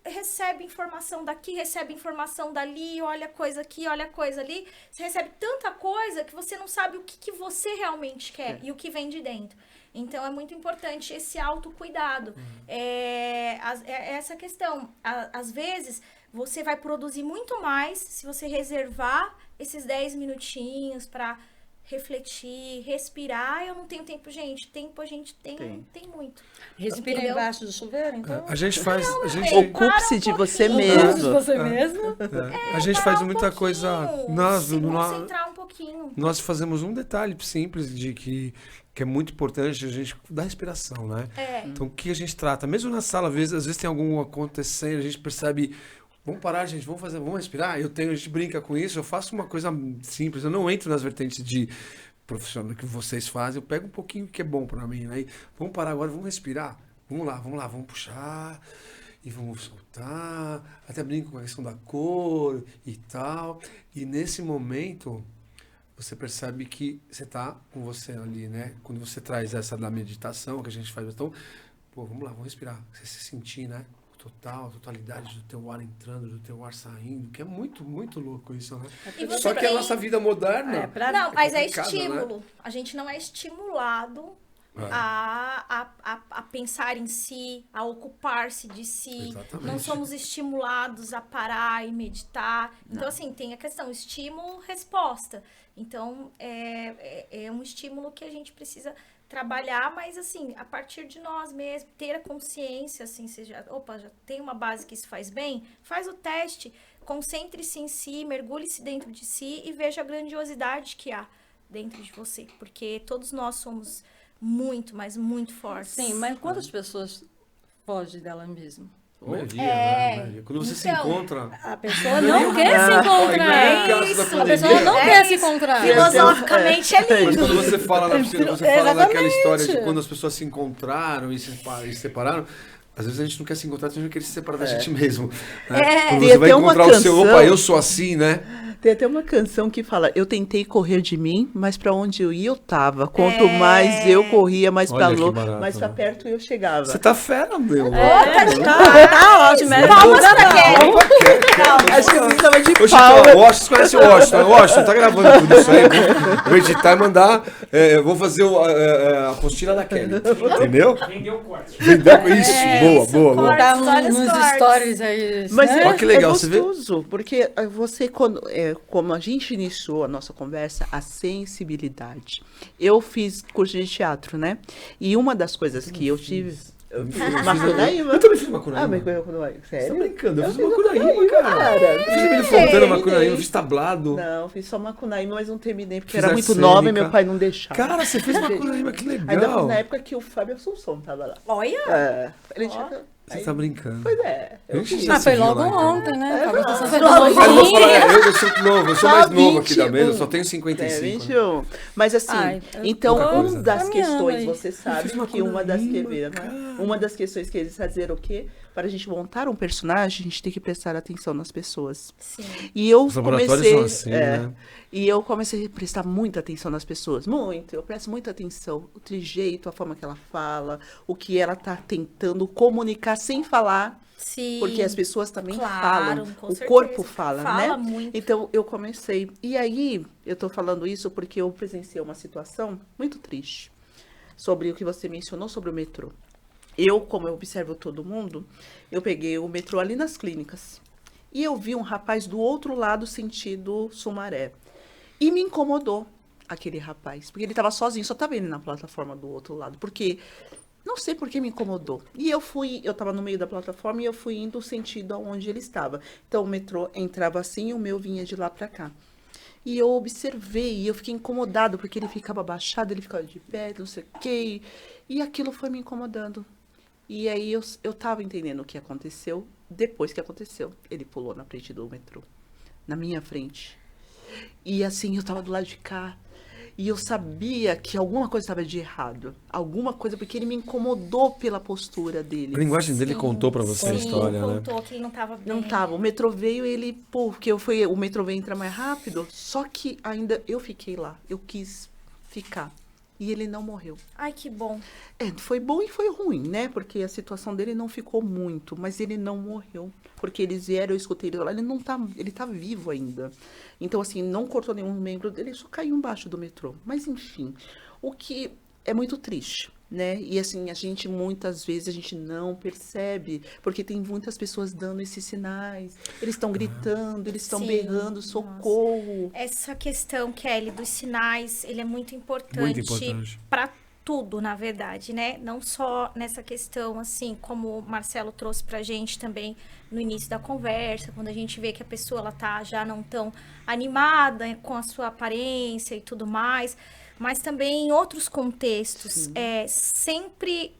recebe informação daqui, recebe informação dali, olha coisa aqui, olha coisa ali. Você recebe tanta coisa que você não sabe o que você realmente quer e o que vem de dentro. Então, é muito importante esse autocuidado. É essa questão. Às vezes, você vai produzir muito mais se você reservar esses 10 minutinhos para refletir, respirar. Eu não tenho tempo, gente. Tempo a gente tem muito. Respira Entendeu? embaixo do chuveiro, então. A gente faz. A gente, Ocupe-se de você mesmo. Você mesmo? a gente faz Parar um muita pouquinho, coisa. se concentrar um pouquinho. Nós fazemos um detalhe simples de que é muito importante, a gente da respiração, né? Então, o que a gente trata? Mesmo na sala, às vezes tem algum acontecendo, a gente percebe. Vamos parar, gente, vamos respirar. A gente brinca com isso, eu faço uma coisa simples, eu não entro nas vertentes de profissional que vocês fazem, eu pego um pouquinho que é bom para mim, né? Vamos parar agora, vamos respirar. Vamos lá, vamos puxar e vamos soltar. Até brinco com a questão da cor e tal. E nesse momento, você percebe que você tá com você ali, né? Quando você traz essa da meditação que a gente faz, então, vamos lá, vamos respirar. Você se sentir, né? Totalidade do teu ar entrando, do teu ar saindo, que é muito, muito louco isso, né? Só que a nossa vida moderna... Não, mas é complicado, estímulo. né? A gente não é estimulado a pensar em si, a ocupar-se de si. Exatamente. Não somos estimulados a parar e meditar. Então, assim, tem a questão estímulo-resposta. Então, é um estímulo que a gente precisa trabalhar, mas assim, a partir de nós mesmos, ter a consciência, assim, você já tem uma base que isso faz bem, faz o teste, concentre-se em si, mergulhe-se dentro de si e veja a grandiosidade que há dentro de você, porque todos nós somos muito, mas muito fortes. Sim, mas quantas pessoas fogem dela mesma? Maioria, né? Maioria. Quando você se encontra... A pessoa não quer se encontrar. Isso, A pessoa não quer se encontrar. Filosoficamente é lindo. Mas quando você fala, naquela história de quando as pessoas se encontraram e se separaram, às vezes a gente não quer se encontrar, a gente não quer se separar da gente mesmo. Né? Quando você vai encontrar o seu, eu sou assim, né? Tem até uma canção que fala, eu tentei correr de mim, mas pra onde eu ia eu tava. Quanto mais eu corria, mais pra longe, mais pra perto eu chegava. Você tá fera, meu. Tá ótimo. Palmas pra Kelly. Acho que você tava de Washington, vocês conhecem o Washington. Washington, tá gravando tudo isso aí. Vou editar e mandar. Vou fazer a apostila da Kelly. Entendeu? Vendeu o corte. Isso, boa. Botar nos stories aí. Mas Olha que legal, você vê? gostoso, porque você, como a gente iniciou a nossa conversa, a sensibilidade. Eu fiz curso de teatro, né? E uma das coisas que eu tive... Macunaíma. Eu também fiz Macunaíma. Ah, mas Macunaíma, sério? Você tá brincando? Eu fiz Macunaíma, cara. Eu fiz Emílio Fontana, Macunaíma, eu fiz tablado. Não, fiz só Macunaíma, mas não terminei, porque Fiz era muito arsênica. nova e meu pai não deixava. Cara, você fez Macunaíma, que legal. Ainda foi na época que o Fábio Assunção tava lá. Olha! Ele tinha... Você tá brincando. Pois é. A gente já se Foi viu logo lá, então. ontem, né? Você Mas eu vou falar, eu sou novo, eu sou mais novo aqui da mesa, eu só tenho 55. 21. Mas assim, então pouca coisa. uma das Caminhando questões, aí. você sabe que uma das questões que eles fazer o quê? Para a gente montar um personagem, a gente tem que prestar atenção nas pessoas. Sim. E eu Os laboratórios comecei, são assim, né? E eu comecei a prestar muita atenção nas pessoas. Muito. Eu presto muita atenção. O trejeito, a forma que ela fala, o que ela tá tentando comunicar sem falar. Sim. Porque as pessoas também Claro, falam. com O certeza. corpo fala, né? Fala muito. Então, eu comecei. E aí, eu tô falando isso porque eu presenciei uma situação muito triste. Sobre o que você mencionou sobre o metrô. Eu, como eu observo todo mundo, eu peguei o metrô ali nas clínicas. E eu vi um rapaz do outro lado, sentido Sumaré. E me incomodou aquele rapaz. Porque ele estava sozinho, só estava ele na plataforma do outro lado. Porque, não sei por que me incomodou. E eu estava no meio da plataforma e eu fui indo sentido aonde ele estava. Então o metrô entrava assim e o meu vinha de lá para cá. E eu observei, e eu fiquei incomodado, porque ele ficava abaixado, ele ficava de pé, não sei o quê. E aquilo foi me incomodando. E aí eu tava entendendo o que aconteceu. Depois que aconteceu, ele pulou na frente do metrô. Na minha frente. E assim, eu tava do lado de cá. E eu sabia que alguma coisa estava de errado. Alguma coisa, porque ele me incomodou pela postura dele. A linguagem dele contou pra você a história, né? Contou que ele não tava bem. Não tava. O metrô veio, ele... porque o metrô veio entrar mais rápido. Só que ainda eu fiquei lá. Eu quis ficar. E ele não morreu. Ai, que bom. Foi bom e foi ruim, né? Porque a situação dele não ficou muito, mas ele não morreu. Porque eles vieram, eu escutei ele lá, ele tá vivo ainda. Então, assim, não cortou nenhum membro dele, só caiu embaixo do metrô. Mas, enfim, o que é muito triste, né? E, assim, muitas vezes, a gente não percebe, porque tem muitas pessoas dando esses sinais. Eles estão gritando, eles estão berrando, socorro. Essa questão, Kelly, dos sinais, ele é muito importante para tudo, na verdade, né? Não só nessa questão, assim, como o Marcelo trouxe pra gente também no início da conversa, quando a gente vê que a pessoa, ela tá já não tão animada com a sua aparência e tudo mais, mas também em outros contextos. Sempre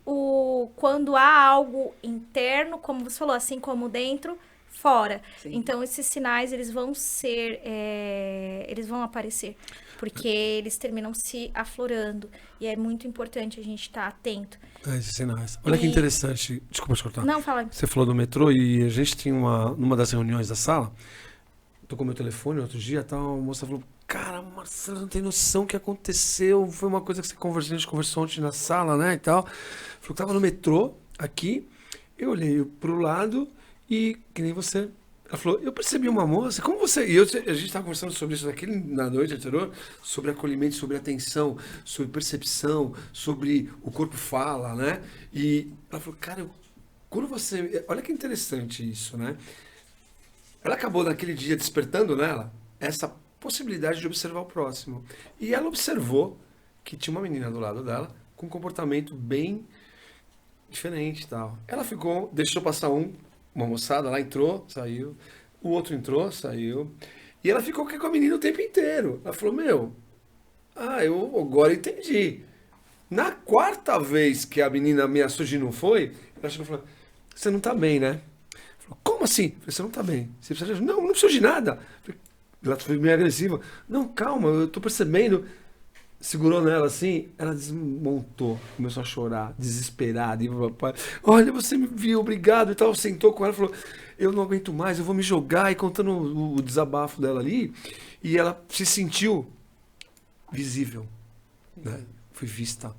quando há algo interno, como você falou, assim como dentro, fora. Sim. Então, esses sinais, eles vão aparecer, porque eles terminam se aflorando. E é muito importante a gente estar atento. Esses sinais. Olha que interessante. Desculpa te cortar. Não, fala. Você falou do metrô e a gente tinha numa das reuniões da sala, tocou meu telefone outro dia, a moça falou, cara, Marcelo, não tem noção o que aconteceu. Foi uma coisa que a gente conversou ontem na sala, né, e tal. Falou que tava no metrô, aqui, eu olhei pro lado e, que nem você... Ela falou, eu percebi uma moça, como você... E a gente estava conversando sobre isso na noite anterior, sobre acolhimento, sobre atenção, sobre percepção, sobre o corpo fala, né? E ela falou, cara, quando você... Olha que interessante isso, né? Ela acabou naquele dia despertando nela essa possibilidade de observar o próximo. E ela observou que tinha uma menina do lado dela com um comportamento bem diferente e tal. Ela deixou passar uma moçada lá, entrou, saiu. O outro entrou, saiu. E ela ficou com a menina o tempo inteiro. Ela falou, eu agora entendi. Na quarta vez que a menina ameaçou de não foi, ela chegou e falou, você não tá bem, né? Falou, como assim? Eu falei, você não tá bem. Você precisa de... Não preciso de nada. Ela foi meio agressiva. Não, calma, eu tô percebendo. Segurou nela assim, ela desmontou, começou a chorar, desesperada. E o papai, olha, você me viu, obrigado e tal. Sentou com ela e falou, eu não aguento mais, eu vou me jogar. E contando o desabafo dela ali, e ela se sentiu visível, né? Foi vista,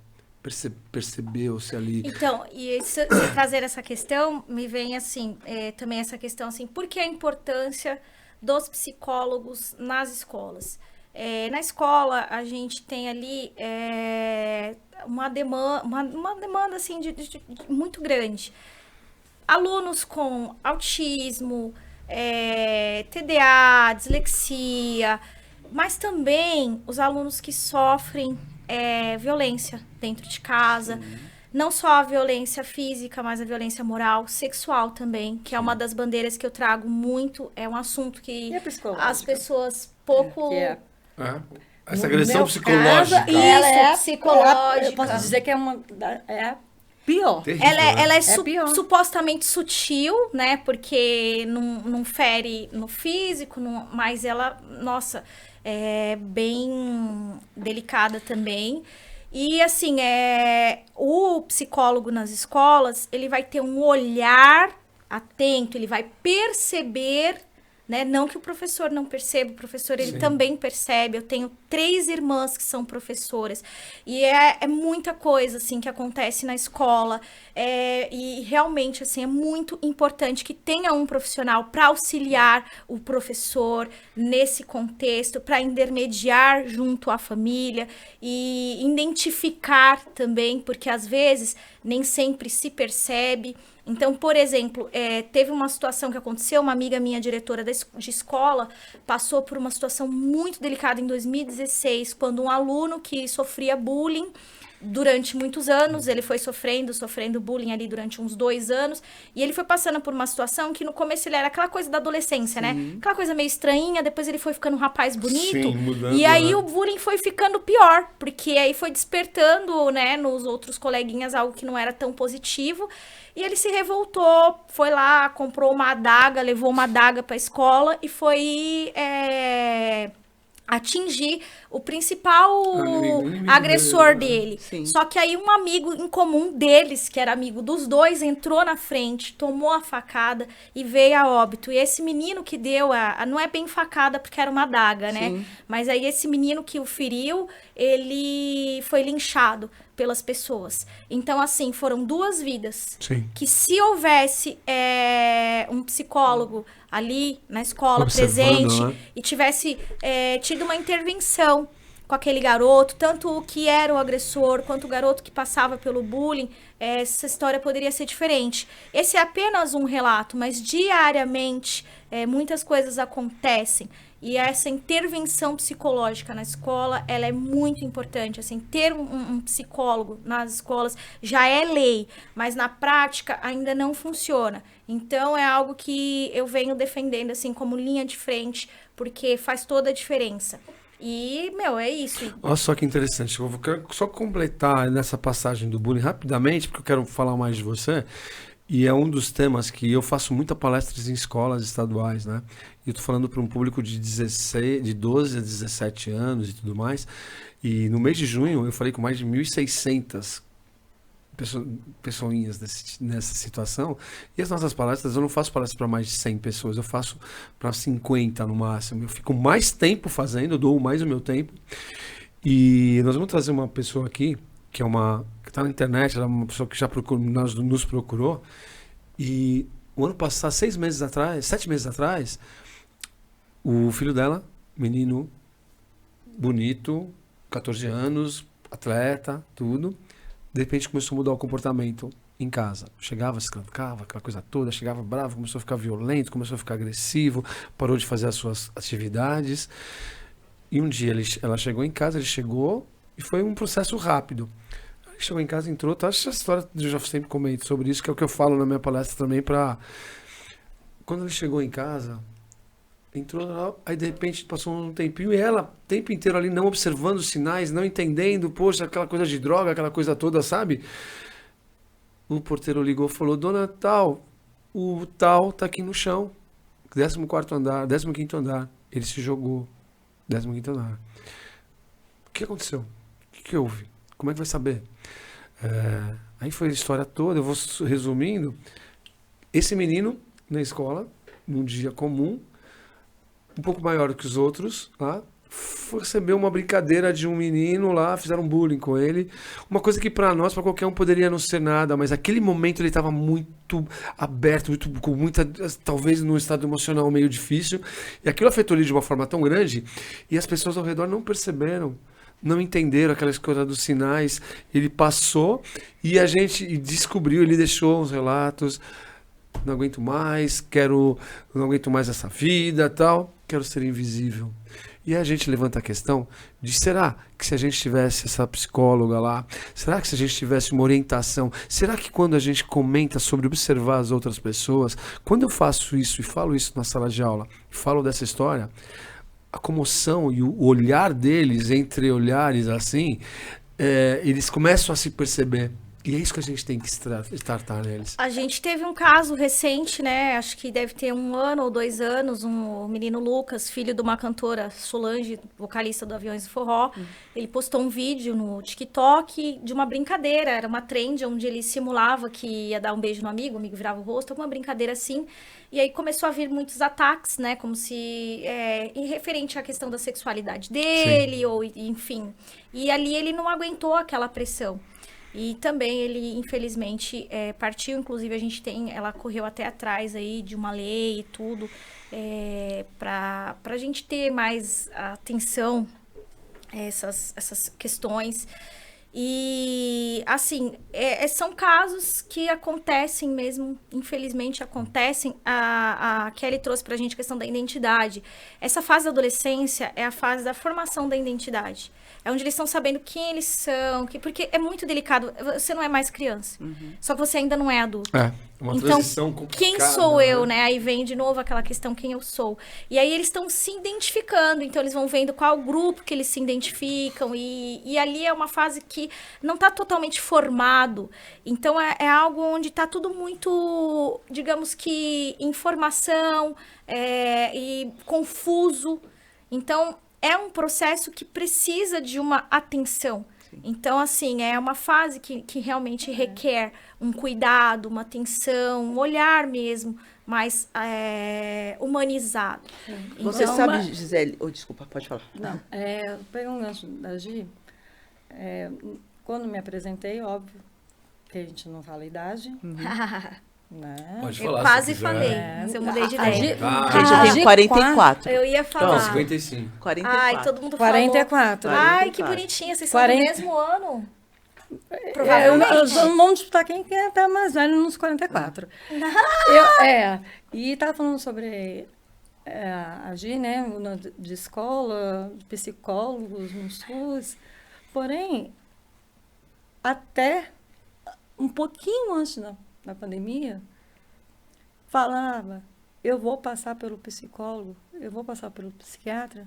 percebeu-se ali. Então, e se trazer essa questão, me vem assim, também essa questão assim, por que a importância dos psicólogos nas escolas? Na escola, a gente tem ali uma demanda assim, de muito grande. Alunos com autismo, TDA, dislexia, mas também os alunos que sofrem violência dentro de casa. Sim. Não só a violência física, mas a violência moral, sexual também, que é uma das bandeiras que eu trago muito. É um assunto que as pessoas pouco... Essa agressão psicológica. Caso, ela é psicológica. Eu posso dizer que é pior. Ela é supostamente sutil, né? Porque não fere no físico, mas ela, nossa, é bem delicada também. E assim, o psicólogo nas escolas, ele vai ter um olhar atento, ele vai perceber, né? Não que o professor não perceba, o professor ele também percebe. Eu tenho 3 irmãs que são professoras e é muita coisa assim que acontece na escola, e realmente assim é muito importante que tenha um profissional para auxiliar o professor nesse contexto, para intermediar junto à família e identificar também, porque às vezes nem sempre se percebe. Então, por exemplo, teve uma situação que aconteceu, uma amiga minha, diretora de escola, passou por uma situação muito delicada em 2016, quando um aluno que sofria bullying durante muitos anos, ele foi sofrendo bullying ali durante uns 2 anos, e ele foi passando por uma situação que no começo ele era aquela coisa da adolescência, né? Aquela coisa meio estranhinha, depois ele foi ficando um rapaz bonito, mudando, e aí o bullying foi ficando pior, porque aí foi despertando, né, nos outros coleguinhas algo que não era tão positivo, e ele se revoltou, foi lá, comprou uma adaga, levou uma adaga pra escola e foi atingir o principal agressor dele. Sim. Só que aí um amigo em comum deles, que era amigo dos dois, entrou na frente, tomou a facada e veio a óbito. E esse menino que deu não é bem facada porque era uma adaga, né? Sim. Mas aí esse menino que o feriu, ele foi linchado pelas pessoas. Então, assim, foram 2 vidas. Sim. Que se houvesse um psicólogo ali na escola Observando, presente, né? e tivesse tido uma intervenção com aquele garoto, tanto o que era o agressor, quanto o garoto que passava pelo bullying, essa história poderia ser diferente. Esse é apenas um relato, mas diariamente muitas coisas acontecem. E essa intervenção psicológica na escola, ela é muito importante. Assim, ter um psicólogo nas escolas já é lei, mas na prática ainda não funciona. Então, é algo que eu venho defendendo, assim, como linha de frente, porque faz toda a diferença. E, é isso. Olha só que interessante. Eu quero só completar nessa passagem do bullying rapidamente, porque eu quero falar mais de você. E é um dos temas que eu faço muita palestras em escolas estaduais, né? E eu tô falando para um público de 12 a 17 anos e tudo mais. E no mês de junho eu falei com mais de 1.600 pessoinhas nessa situação. E as nossas palestras, eu não faço palestras para mais de 100 pessoas, eu faço para 50 no máximo. Eu fico mais tempo fazendo, eu dou mais o meu tempo. E nós vamos trazer uma pessoa aqui, que está na internet, ela é uma pessoa que já nos procurou. E o ano passado, 7 meses atrás, o filho dela, menino bonito, 14 anos, atleta, tudo, de repente começou a mudar o comportamento em casa. Chegava, se escravocava, aquela coisa toda, chegava bravo, começou a ficar violento, começou a ficar agressivo, parou de fazer as suas atividades. E um dia ela chegou em casa, ele chegou e foi um processo rápido. Ele chegou em casa, entrou, tá? Essa história eu já sempre comento sobre isso, que é o que eu falo na minha palestra também Quando ele chegou em casa, entrou lá, aí de repente passou um tempinho e ela, o tempo inteiro ali, não observando os sinais, não entendendo, poxa, aquela coisa de droga, aquela coisa toda, sabe? O porteiro ligou e falou, dona tal, o tal tá aqui no chão, 14º andar, 15º andar. Ele se jogou, 15º andar. O que aconteceu? O que houve? Como é que vai saber? Aí foi a história toda, eu vou resumindo. Esse menino, na escola, num dia comum, um pouco maior que os outros, lá, recebeu uma brincadeira de um menino lá, fizeram bullying com ele. Uma coisa que para nós, para qualquer um, poderia não ser nada, mas aquele momento ele estava muito aberto, com muita, talvez num estado emocional meio difícil, e aquilo afetou ele de uma forma tão grande, e as pessoas ao redor não perceberam, não entenderam aquelas coisas dos sinais. Ele passou e a gente descobriu, ele deixou uns relatos, não aguento mais, não aguento mais essa vida, tal, quero ser invisível. E a gente levanta a questão de, será que se a gente tivesse essa psicóloga lá, será que se a gente tivesse uma orientação, será que quando a gente comenta sobre observar as outras pessoas, quando eu faço isso e falo isso na sala de aula, falo dessa história, a comoção e o olhar deles, entre olhares assim, eles começam a se perceber. E é isso que a gente tem que startar neles. A gente teve um caso recente, né? Acho que deve ter 1 ano ou 2 anos, o menino Lucas, filho de uma cantora, Solange, vocalista do Aviões do Forró. Ele postou um vídeo no TikTok de uma brincadeira, era uma trend onde ele simulava que ia dar um beijo no amigo, o amigo virava o rosto, alguma brincadeira assim. E aí começou a vir muitos ataques, né? Como se... referente à questão da sexualidade dele, ou enfim. E ali ele não aguentou aquela pressão. E também ele, infelizmente, partiu. Inclusive, ela correu até atrás aí de uma lei e tudo, para a gente ter mais atenção a essas questões. E, assim, são casos que acontecem mesmo, infelizmente acontecem. A Kelly trouxe pra gente a questão da identidade. Essa fase da adolescência é a fase da formação da identidade. É onde eles estão sabendo quem eles são, porque é muito delicado. Você não é mais criança, só que você ainda não é adulto. Uma então, transição complicada, quem sou eu, né? Aí vem de novo aquela questão, quem eu sou. E aí eles estão se identificando, então eles vão vendo qual grupo que eles se identificam. E ali é uma fase que não está totalmente formado. Então é algo onde está tudo muito, digamos que, informação e confuso. Então, é um processo que precisa de uma atenção. Sim. Então, assim, é uma fase que realmente requer um cuidado, uma atenção, um olhar mesmo mais humanizado. Então, você sabe, Gisele... desculpa, pode falar. Não, pegando um gancho da Gi, quando me apresentei, óbvio que a gente não fala idade. Né? Pode falar, eu quase falei, mas eu mudei de ideia. Gente, eu tenho 44. Eu ia falar. Então, 55. 44. Ai, todo mundo 44. falou. Ai, que bonitinha, vocês são do mesmo ano. Provavelmente. Vamos disputar quem quer estar mais velho nos 44. E estava falando sobre a Gi, né, de escola, de psicólogos no SUS. Porém, até um pouquinho antes da pandemia, falava, eu vou passar pelo psicólogo, eu vou passar pelo psiquiatra.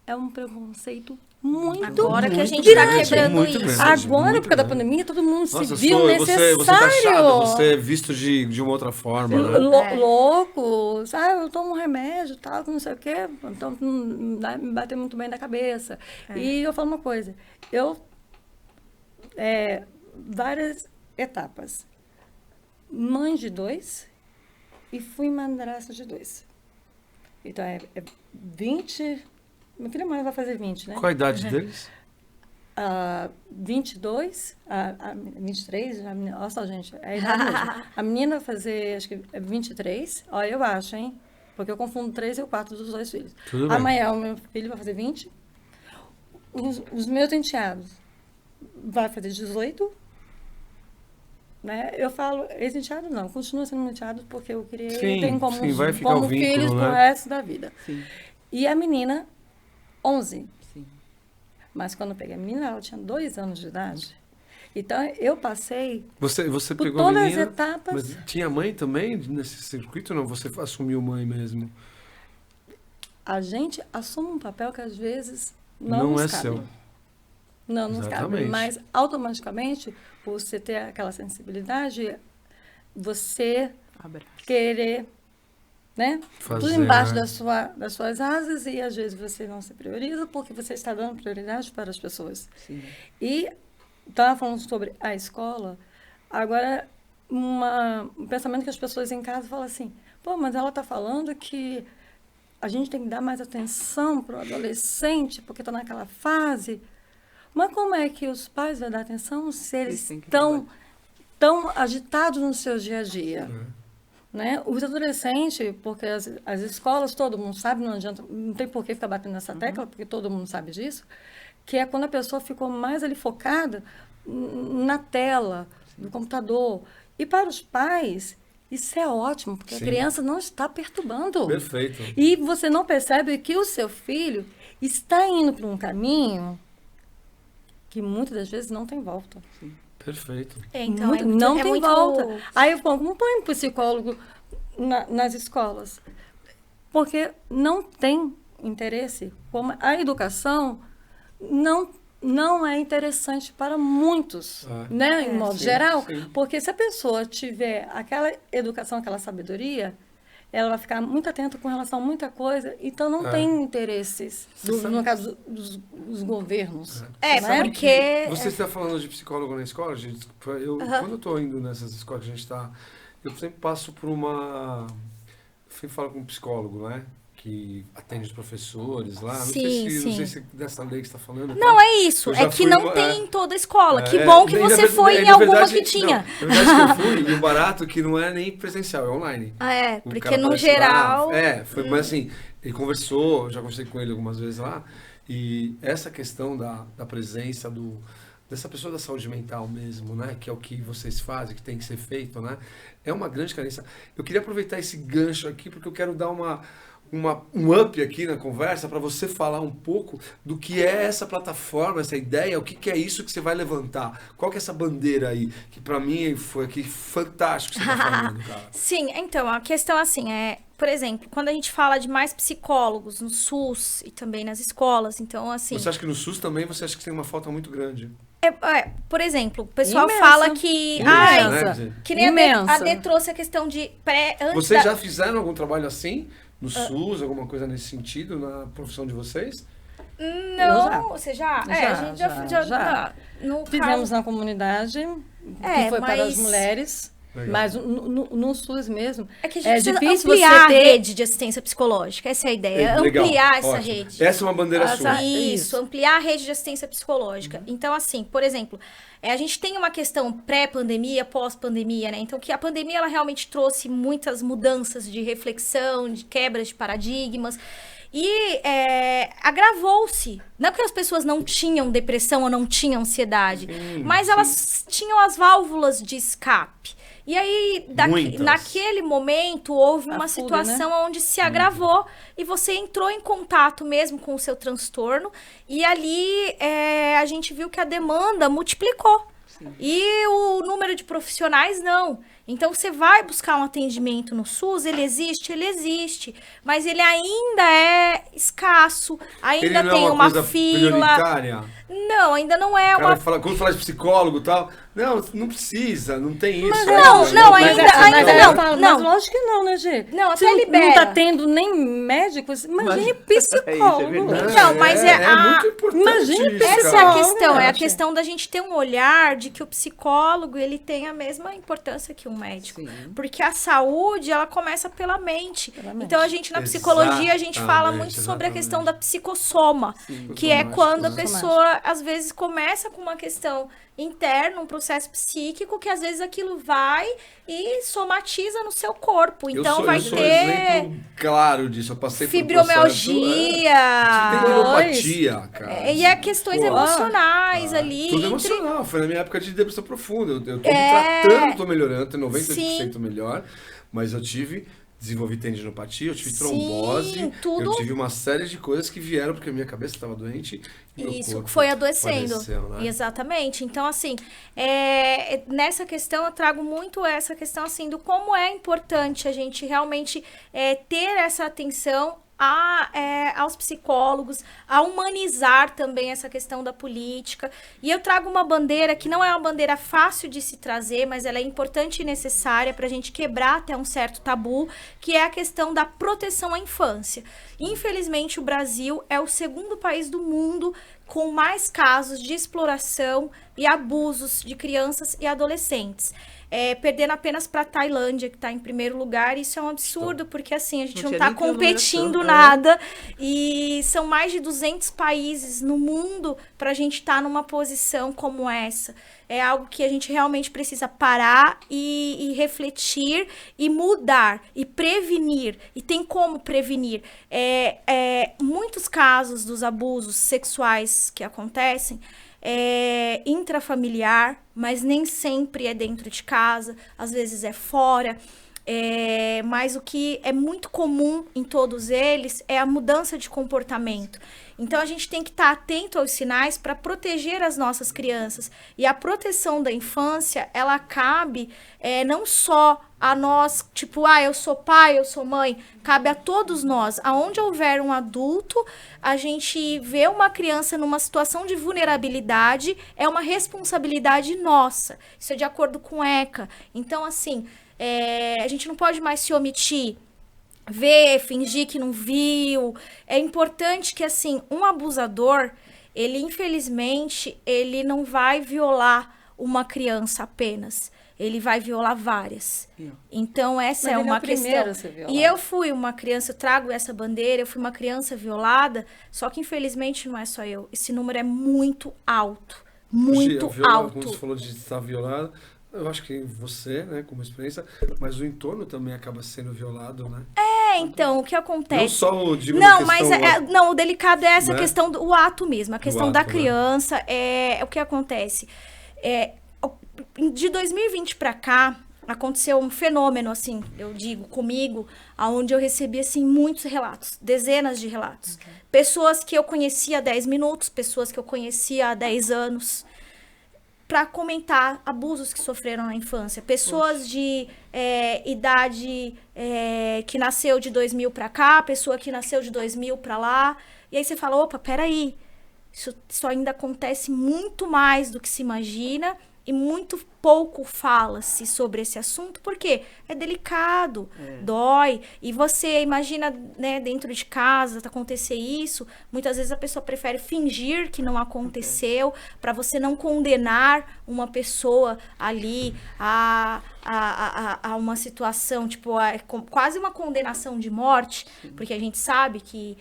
É um preconceito muito agora grande. Que a gente está quebrando muito isso. Grande, agora, por causa da pandemia, todo mundo se viu necessário. Você tá chato, você é visto de uma outra forma, né? Louco, sabe? Eu tomo um remédio, tal, não sei o quê. Então, me bateu muito bem na cabeça. E eu falo uma coisa. Várias etapas. Mãe de 2 e fui madrasta de 2. Então, 20... Minha filha mãe vai fazer 20, né? Qual a idade deles? 22, 23, olha só, gente, é a idade mesmo. A menina vai fazer, acho que é 23, ó, eu acho, hein? Porque eu confundo 3 e o 4 dos 2 filhos. Tudo bem. Amanhã o meu filho vai fazer 20, os meus enteados vai fazer 18, né? Eu falo, ex-enteado não, continua sendo enteado porque eu criei, tem como filhos pro resto da vida. Sim. E a menina, 11. Sim. Mas quando eu peguei a menina, ela tinha 2 anos de idade. Então, eu passei você por pegou todas a menina, as etapas. Mas tinha mãe também nesse circuito ou não? Você assumiu mãe mesmo? A gente assume um papel que às vezes não é nos cabe. seu. Não nos cabe. Mas, automaticamente, por você ter aquela sensibilidade, você querer... né? Tudo embaixo das suas asas e às vezes você não se prioriza porque você está dando prioridade para as pessoas. Sim. E estava falando sobre a escola, agora um pensamento que as pessoas em casa falam assim, pô, mas ela está falando que a gente tem que dar mais atenção para o adolescente porque está naquela fase. Mas como é que os pais vão dar atenção se eles estão tão agitados no seu dia a dia? Né? Os adolescentes, porque as escolas, todo mundo sabe, não adianta, não tem por que ficar batendo nessa tecla, porque todo mundo sabe disso, que é quando a pessoa ficou mais ali focada na tela, no computador. E para os pais, isso é ótimo, porque a criança não está perturbando. Perfeito. E você não percebe que o seu filho está indo para um caminho que muitas das vezes não tem volta. Sim. Perfeito. Então, não tem volta. Aí eu falo, como põe um psicólogo nas escolas? Porque não tem interesse. Como a educação não é interessante para muitos, né? Em modo geral. Sim. Porque se a pessoa tiver aquela educação, aquela sabedoria, ela vai ficar muito atenta com relação a muita coisa, então não tem interesses, no caso dos governos. Porque... Você está falando de psicólogo na escola, gente? Quando eu estou indo nessas escolas que a gente está, eu sempre passo por eu sempre falo com um psicólogo, né? Que atende os professores lá. Não sei se dessa lei que você está falando. Não, é isso. É que não tem em toda a escola. Que bom que você foi em alguma que tinha. Na verdade que eu fui, e o barato que não é nem presencial, é online. Porque no geral... foi, mas assim, ele conversou, já conversei com ele algumas vezes lá, e essa questão da presença dessa pessoa da saúde mental mesmo, né? Que é o que vocês fazem, que tem que ser feito, né? É uma grande carência. Eu queria aproveitar esse gancho aqui, porque eu quero dar um up aqui na conversa para você falar um pouco do que é essa plataforma, essa ideia, o que é isso que você vai levantar. Qual que é essa bandeira aí? Que para mim foi aqui fantástico que você tá falando, cara. Sim, então, a questão assim por exemplo, quando a gente fala de mais psicólogos no SUS e também nas escolas, então assim... Você acha que no SUS também você acha que tem uma falta muito grande? Por exemplo, o pessoal Imensa. fala que... Imensa, né? Que nem a Dê trouxe a questão de Vocês já fizeram algum trabalho assim? No SUS, alguma coisa nesse sentido, na profissão de vocês? Não, você já? A gente já. Fizemos na comunidade, que foi para as mulheres. Legal. Mas no SUS mesmo, é que a gente precisa difícil ampliar você ter... a rede de assistência psicológica. Essa é a ideia. Legal, ampliar essa ótimo. rede. Essa é uma bandeira sua. Isso, ampliar a rede de assistência psicológica. Então, assim, por exemplo, a gente tem uma questão pré-pandemia, pós-pandemia, né? Então, que a pandemia, ela realmente trouxe muitas mudanças de reflexão, de quebras de paradigmas. E agravou-se. Não porque as pessoas não tinham depressão ou não tinham ansiedade, mas elas tinham as válvulas de escape. E aí, naquele momento, houve uma situação onde se agravou e você entrou em contato mesmo com o seu transtorno. E ali a gente viu que a demanda multiplicou. Sim. E o número de profissionais não. Então, você vai buscar um atendimento no SUS, ele existe, mas ele ainda é escasso, ainda ele não tem é uma coisa fila. Prioritária? Não, ainda não é uma... Quando fala de psicólogo e tal, não precisa, não tem isso. Mas ainda não. Mas lógico que não, né, Gê? Não, até se libera. Não tá tendo nem médicos, imagine psicólogo. Então, mas muito importante. Imagine isso, essa cara. é a questão, é a questão da gente ter um olhar de que o psicólogo, ele tem a mesma importância que um médico. Sim. Porque a saúde, ela começa pela mente. Então, a gente, na psicologia, a gente fala muito sobre a questão da psicossoma, que é quando a pessoa, às vezes, começa com uma questão interna, um processo psíquico, que às vezes aquilo vai e somatiza no seu corpo. Então vai ter... um exemplo claro disso, eu passei fibromialgia, tem neuropatia, cara. E questões emocionais ali. Tudo emocional, foi na minha época de depressão profunda. Eu tô me tratando, tô melhorando, tô 98% melhor, mas eu desenvolvi tendinopatia, eu tive trombose, eu tive uma série de coisas que vieram porque a minha cabeça estava doente. Isso, foi adoecendo. Né? Exatamente. Então, assim, nessa questão eu trago muito essa questão, assim, do como é importante a gente realmente ter essa atenção aos psicólogos, a humanizar também essa questão da política. E eu trago uma bandeira que não é uma bandeira fácil de se trazer, mas ela é importante e necessária para a gente quebrar até um certo tabu, que é a questão da proteção à infância. Infelizmente, o Brasil é o segundo país do mundo com mais casos de exploração e abusos de crianças e adolescentes. Perdendo apenas para a Tailândia, que está em primeiro lugar. Isso é um absurdo, porque assim, a gente não está competindo nada. E são mais de 200 países no mundo para a gente estar numa posição como essa. É algo que a gente realmente precisa parar e refletir e mudar e prevenir. E tem como prevenir. Muitos casos dos abusos sexuais que acontecem intrafamiliar, mas nem sempre é dentro de casa, às vezes é fora. Mas o que é muito comum em todos eles é a mudança de comportamento. Então, a gente tem que estar atento aos sinais para proteger as nossas crianças. E a proteção da infância, ela cabe não só a nós, tipo, eu sou pai, eu sou mãe, cabe a todos nós. Aonde houver um adulto, a gente vê uma criança numa situação de vulnerabilidade, é uma responsabilidade nossa. Isso é de acordo com o ECA. Então, assim, a gente não pode mais se omitir, ver, fingir que não viu. É importante que, assim, um abusador, ele, infelizmente, ele não vai violar uma criança apenas. Ele vai violar várias. Então, essa é uma questão. E eu fui uma criança, eu trago essa bandeira, eu fui uma criança violada, só que, infelizmente, não é só eu. Esse número é muito alto. Muito alto. Como você falou de estar violada, eu acho que você, né, como experiência, mas o entorno também acaba sendo violado, né? Então, o que acontece? Não só o não, mas não, o delicado é essa questão do ato mesmo, a questão da ato, criança, é o que acontece. De 2020 para cá, aconteceu um fenômeno, assim, eu digo, comigo, onde eu recebi, assim, muitos relatos, dezenas de relatos. Pessoas que eu conhecia há 10 minutos, pessoas que eu conhecia há 10 anos, para comentar abusos que sofreram na infância. Pessoas de idade que nasceu de 2000 para cá, pessoa que nasceu de 2000 para lá. E aí você fala, opa, peraí, isso ainda acontece muito mais do que se imagina e muito pouco fala-se sobre esse assunto, porque é delicado, dói, e você imagina, né, dentro de casa acontecer isso, muitas vezes a pessoa prefere fingir que não aconteceu, para você não condenar uma pessoa ali a uma situação, tipo, quase uma condenação de morte, porque a gente sabe que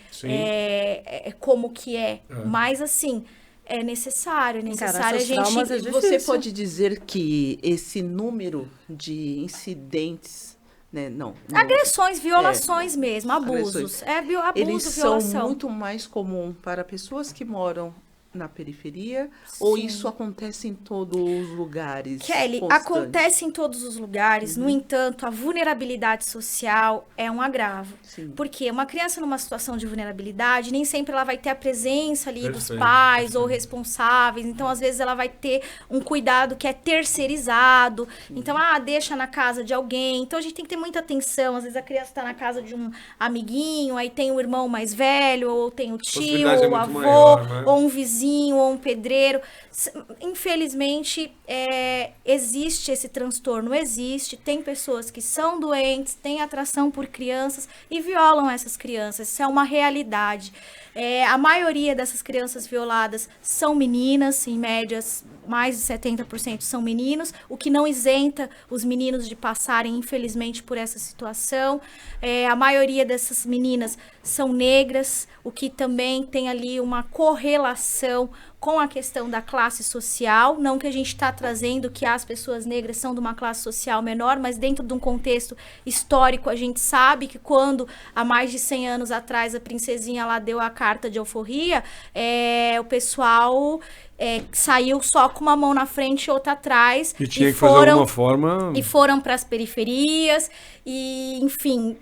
como que mas assim... É necessário a gente... Você pode dizer que esse número de incidentes, né, agressões, violações mesmo, abusos. Abuso, eles violação. São muito mais comum para pessoas que moram na periferia? Sim. Ou isso acontece em todos os lugares? Kelly, acontece em todos os lugares. No entanto, a vulnerabilidade social é um agravo. Sim. Porque uma criança numa situação de vulnerabilidade, nem sempre ela vai ter a presença ali dos pais ou responsáveis. Então, às vezes, ela vai ter um cuidado que é terceirizado. Então, deixa na casa de alguém. Então, a gente tem que ter muita atenção. Às vezes, a criança está na casa de um amiguinho, aí tem o irmão mais velho, ou tem o tio, ou o avô, maior, né? Ou um vizinho, ou um pedreiro. Infelizmente, existe esse transtorno, tem pessoas que são doentes, têm atração por crianças e violam essas crianças, isso é uma realidade. A maioria dessas crianças violadas são meninas, em médias, mais de 70% são meninos, o que não isenta os meninos de passarem, infelizmente, por essa situação. A maioria dessas meninas são negras, o que também tem ali uma correlação com a questão da classe social, não que a gente está trazendo que as pessoas negras são de uma classe social menor, mas dentro de um contexto histórico, a gente sabe que quando, há mais de 100 anos atrás, a princesinha lá deu a carta de alforria, o pessoal... saiu só com uma mão na frente e outra atrás. E tinha que fazer de alguma forma... E foram para as periferias. E, enfim,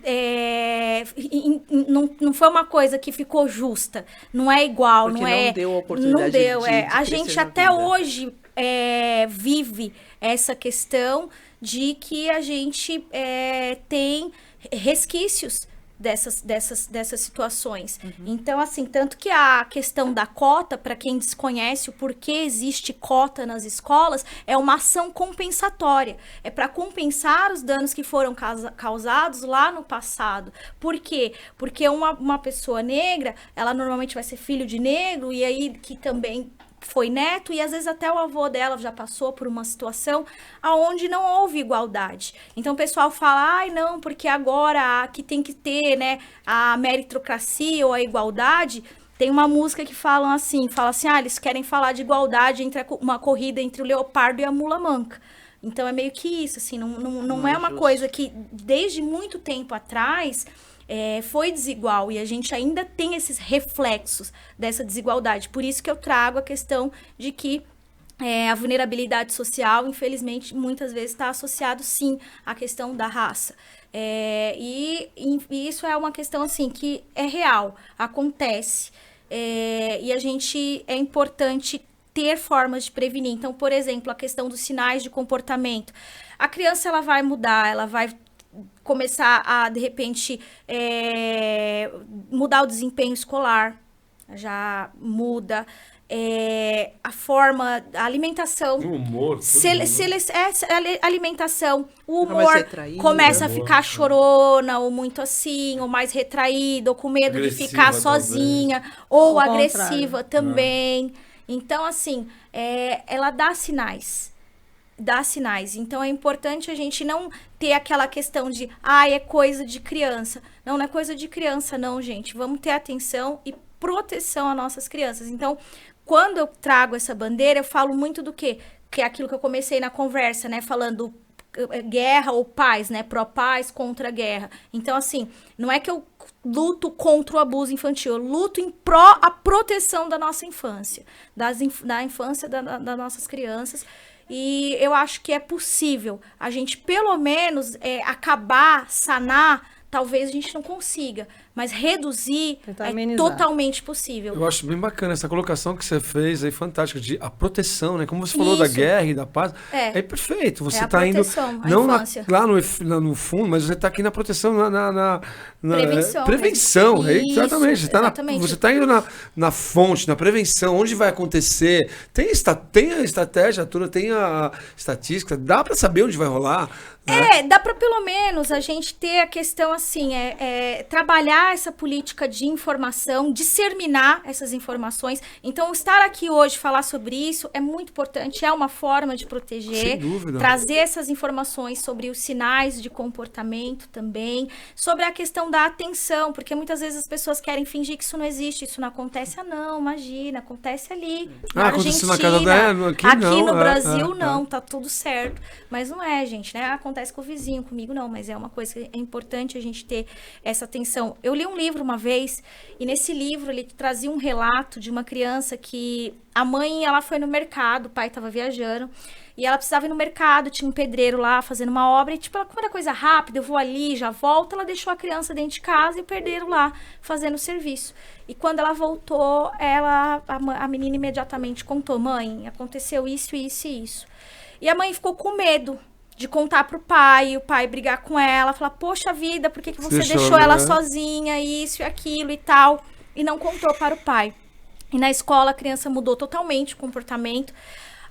não foi uma coisa que ficou justa. Não é igual. Porque não deu a oportunidade. Não deu. A gente até hoje vive essa questão de que a gente tem resquícios dessas situações. Então, assim, tanto que a questão da cota, para quem desconhece o porquê existe cota nas escolas, é uma ação compensatória. É para compensar os danos que foram causados lá no passado. Por quê? Porque uma pessoa negra, ela normalmente vai ser filho de negro, e aí que também foi neto, e às vezes até o avô dela já passou por uma situação onde não houve igualdade. Então o pessoal fala, não, porque agora que tem que ter, né, a meritocracia ou a igualdade. Tem uma música que fala assim, eles querem falar de igualdade entre uma corrida entre o leopardo e a mula manca. Então é meio que isso, assim, não é uma coisa que desde muito tempo atrás foi desigual, e a gente ainda tem esses reflexos dessa desigualdade. Por isso que eu trago a questão de que a vulnerabilidade social, infelizmente, muitas vezes está associado, sim, à questão da raça. E isso é uma questão, assim, que é real, acontece. E é importante ter formas de prevenir. Então, por exemplo, a questão dos sinais de comportamento. A criança, ela vai mudar, ela vai começar a, de repente, mudar o desempenho escolar, já muda a forma, a alimentação, o humor, alimentação, o humor começa a ficar chorona, ou muito assim, ou mais retraída, ou com medo agressiva, de ficar sozinha, ou agressiva também. Então, assim, ela dá sinais. Então, é importante a gente não ter aquela questão de, é coisa de criança. Não é coisa de criança, não, gente. Vamos ter atenção e proteção às nossas crianças. Então, quando eu trago essa bandeira, eu falo muito do quê? Que é aquilo que eu comecei na conversa, né? Falando guerra ou paz, né? Pró-paz contra a guerra. Então, assim, não é que eu luto contra o abuso infantil, eu luto em pró a proteção da nossa infância, da infância das nossas crianças. E eu acho que é possível a gente, pelo menos, acabar, sanar. Talvez a gente não consiga, mas reduzir totalmente possível. Eu acho bem bacana essa colocação que você fez aí, fantástica, de a proteção, né? Como você falou da guerra e da paz, é perfeito. Você está indo não lá no fundo, mas você está aqui na proteção, na prevenção. Exatamente. Você está indo na fonte, na prevenção, onde vai acontecer. Tem a estratégia toda, tem a estatística, dá para saber onde vai rolar. Dá para pelo menos a gente ter a questão assim, trabalhar essa política de informação, disseminar essas informações. Então, estar aqui hoje, falar sobre isso é muito importante, é uma forma de proteger. Sem dúvida. Trazer essas informações sobre os sinais de comportamento também, sobre a questão da atenção, porque muitas vezes as pessoas querem fingir que isso não existe, isso não acontece. Não, imagina, acontece ali, na aconteceu Argentina, na casa dela, aqui no Brasil não, tá tudo certo. Mas não é, gente, né? Acontece com o vizinho, comigo não, mas é uma coisa que é importante a gente ter essa atenção. Eu li um livro uma vez, e nesse livro ele trazia um relato de uma criança que a mãe, ela foi no mercado, o pai estava viajando, e ela precisava ir no mercado, tinha um pedreiro lá fazendo uma obra, e tipo, como era coisa rápida, eu vou ali, já volto, ela deixou a criança dentro de casa e o pedreiro lá fazendo o serviço. E quando ela voltou, a menina imediatamente contou: mãe, aconteceu isso, isso e isso. E a mãe ficou com medo de contar pro pai, o pai brigar com ela, falar: poxa vida, por que você deixou ela sozinha, isso e aquilo e tal, e não contou para o pai. E na escola a criança mudou totalmente o comportamento,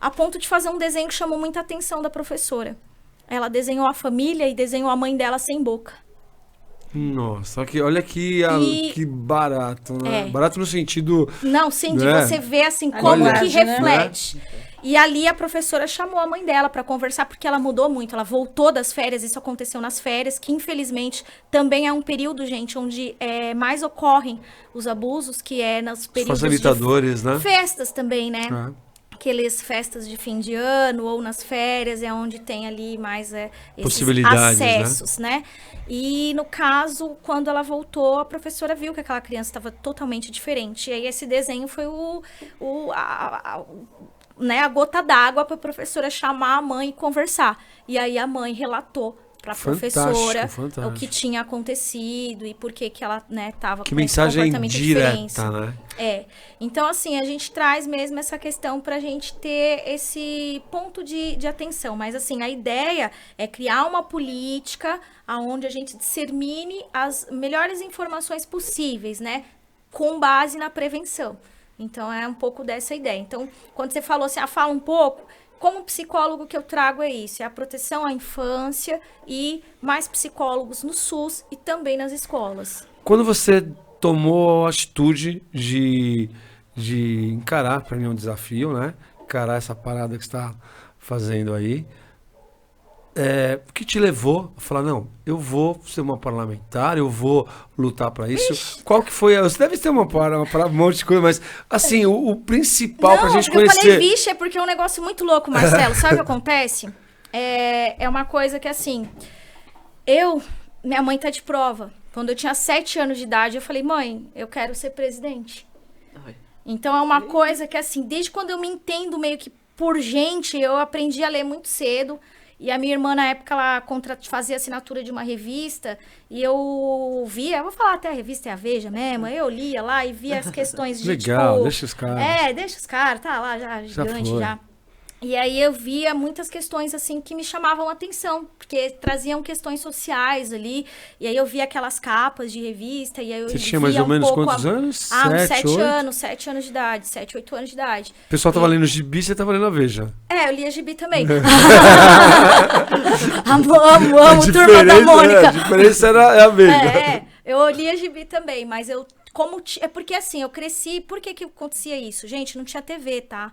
a ponto de fazer um desenho que chamou muita atenção da professora. Ela desenhou a família e desenhou a mãe dela sem boca. Nossa, olha que barato, né? Barato no sentido... Não, sim, de você ver assim, como que reflete. Né? E ali a professora chamou a mãe dela para conversar, porque ela mudou muito. Ela voltou das férias, isso aconteceu nas férias, que infelizmente também é um período, gente, onde mais ocorrem os abusos, que é nos períodos facilitadores, né? Festas também, né? Aquelas festas de fim de ano ou nas férias, é onde tem ali mais esses acessos, né? E no caso, quando ela voltou, a professora viu que aquela criança estava totalmente diferente. E aí esse desenho foi a gota d'água para a professora chamar a mãe e conversar. E aí a mãe relatou para a professora o que tinha acontecido e por que ela, né, tava com esse comportamento diferente. Né? Então, assim, a gente traz mesmo essa questão para a gente ter esse ponto de atenção. Mas, assim, a ideia é criar uma política onde a gente dissemine as melhores informações possíveis, né? Com base na prevenção. Então, é um pouco dessa ideia. Então, quando você falou assim, fala um pouco... Como psicólogo, que eu trago é isso, é a proteção à infância e mais psicólogos no SUS e também nas escolas. Quando você tomou a atitude de encarar, para mim é um desafio, né? Encarar essa parada que você está fazendo aí, o que te levou a falar: não, eu vou ser uma parlamentar, eu vou lutar para isso? Ixi. Qual que foi? Você deve ter um monte de coisa, mas assim, o principal para a gente conhecer... Eu falei vixe, é porque é um negócio muito louco, Marcelo. Sabe o que acontece? É uma coisa que assim, minha mãe tá de prova. Quando eu tinha 7 anos de idade, eu falei: mãe, eu quero ser presidente. Então é uma coisa que assim, desde quando eu me entendo meio que por gente, eu aprendi a ler muito cedo. E a minha irmã, na época, ela fazia assinatura de uma revista, e eu via, vou falar até a revista é a Veja mesmo, eu lia lá e via as questões de, legal, deixa os caras. Deixa os caras, tá lá já gigante já. E aí eu via muitas questões, assim, que me chamavam a atenção, porque traziam questões sociais ali, e aí eu via aquelas capas de revista, e aí eu Você tinha mais ou menos quantos anos? Uns 7 anos, 7 anos de idade, 7, 8 anos de idade. O pessoal tava lendo gibi, você tava lendo a Veja. Eu lia gibi também. amo, Turma da Mônica. A diferença é a Veja. Eu lia gibi também, mas é porque assim, eu cresci, por que acontecia isso? Gente, não tinha TV, tá?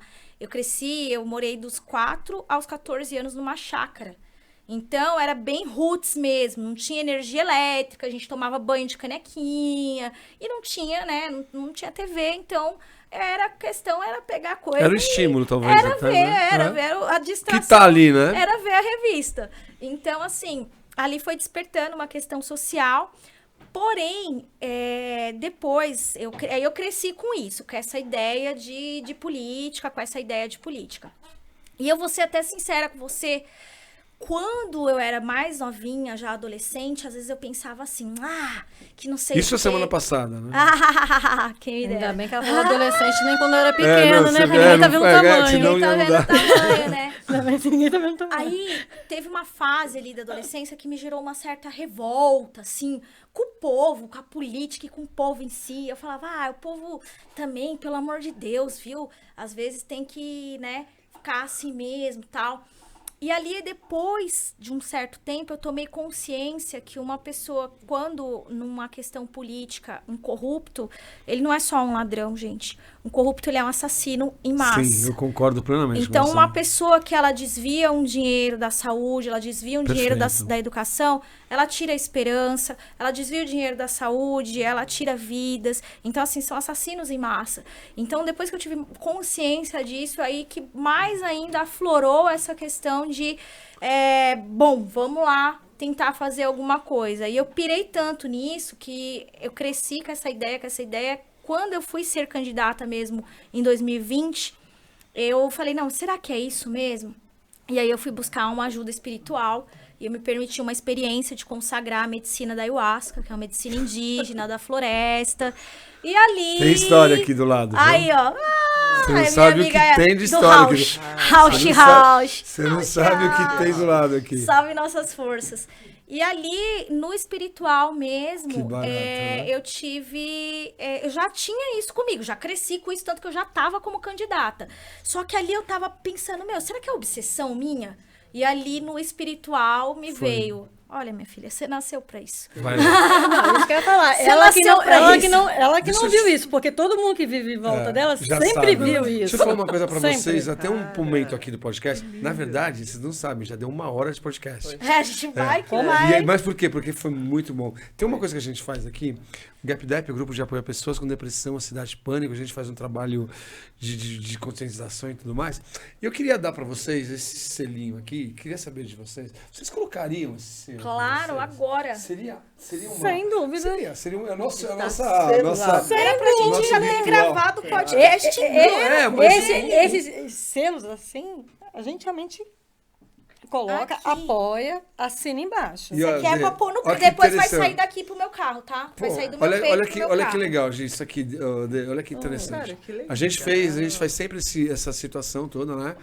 Eu morei dos 4 aos 14 anos numa chácara. Então, era bem roots mesmo, não tinha energia elétrica, a gente tomava banho de canequinha, e não tinha, né, não tinha TV, então a questão era pegar coisa. Era o estímulo, talvez. Era até, ver, né? era ver a distração. Que tá ali, né? Era ver a revista. Então, assim, ali foi despertando uma questão social. Porém, depois, eu cresci com isso, com essa ideia de política, com essa ideia de política. E eu vou ser até sincera com você, quando eu era mais novinha, já adolescente, às vezes eu pensava assim, que não sei Isso é semana passada, né? Quem me Ainda dera. bem que ela falou adolescente, nem quando eu era pequena, né? Porque ninguém tá vendo o tamanho. Ninguém tá vendo o tamanho, né? Ninguém tá vendo o tamanho. Aí, teve uma fase ali da adolescência que me gerou uma certa revolta, assim, com o povo, com a política e com o povo em si. Eu falava, o povo também, pelo amor de Deus, viu? Às vezes tem que, né, ficar assim mesmo, tal. E ali, depois de um certo tempo, eu tomei consciência que uma pessoa, quando numa questão política, um corrupto, ele não é só um ladrão, gente. Um corrupto, ele é um assassino em massa. Sim, eu concordo plenamente. Então, uma pessoa que ela desvia um dinheiro da saúde, ela desvia um dinheiro da educação, ela tira a esperança, ela desvia o dinheiro da saúde, ela tira vidas. Então, assim, são assassinos em massa. Então, depois que eu tive consciência disso, aí que mais ainda aflorou essa questão de, vamos lá tentar fazer alguma coisa. E eu pirei tanto nisso que eu cresci com essa ideia. Quando eu fui ser candidata mesmo em 2020, eu falei, não, será que é isso mesmo? E aí eu fui buscar uma ajuda espiritual e eu me permiti uma experiência de consagrar a medicina da ayahuasca, que é uma medicina indígena da floresta. E ali... Tem história aqui do lado. Aí, ó. Você não sabe o que tem de história aqui. Você não sabe o que tem do lado aqui. Salve nossas forças. E ali, no espiritual mesmo, Que barato, né? eu já tinha isso comigo, já cresci com isso, tanto que eu já tava como candidata. Só que ali eu tava pensando, será que é obsessão minha? E ali no espiritual me veio, olha, minha filha, você nasceu pra isso. Vai Não, isso que eu ia falar. Você Ela que nasceu pra isso. não viu isso, porque todo mundo que vive em volta dela já sempre sabe, viu né? isso. Deixa eu falar uma coisa pra Sempre. vocês. Até um momento aqui do podcast. Na verdade, vocês não sabem, já deu 1 hora de podcast. A gente vai que E vai. aí, mas por quê? Porque foi muito bom. Tem uma coisa que a gente faz aqui, o GapDep, o grupo de apoio a pessoas com depressão, ansiedade e pânico, a gente faz um trabalho de conscientização e tudo mais. E eu queria dar pra vocês esse selinho aqui, queria saber de vocês. Vocês colocariam esse selo? Claro, agora. Seria uma... Sem dúvida. Seria a nossa... Era pra gente nosso já ter ritual. gravado o podcast. Esses selos assim, a gente realmente coloca, Aqui. apoia, assina embaixo. E, ó, Isso aqui é pra pôr no olha carro. que Depois vai interessante. sair daqui pro meu carro, tá? Vai sair do meu olha, peito olha pro que, meu olha carro. que legal, gente, isso aqui, olha que interessante. Cara, que legal. A gente faz sempre essa situação toda, né?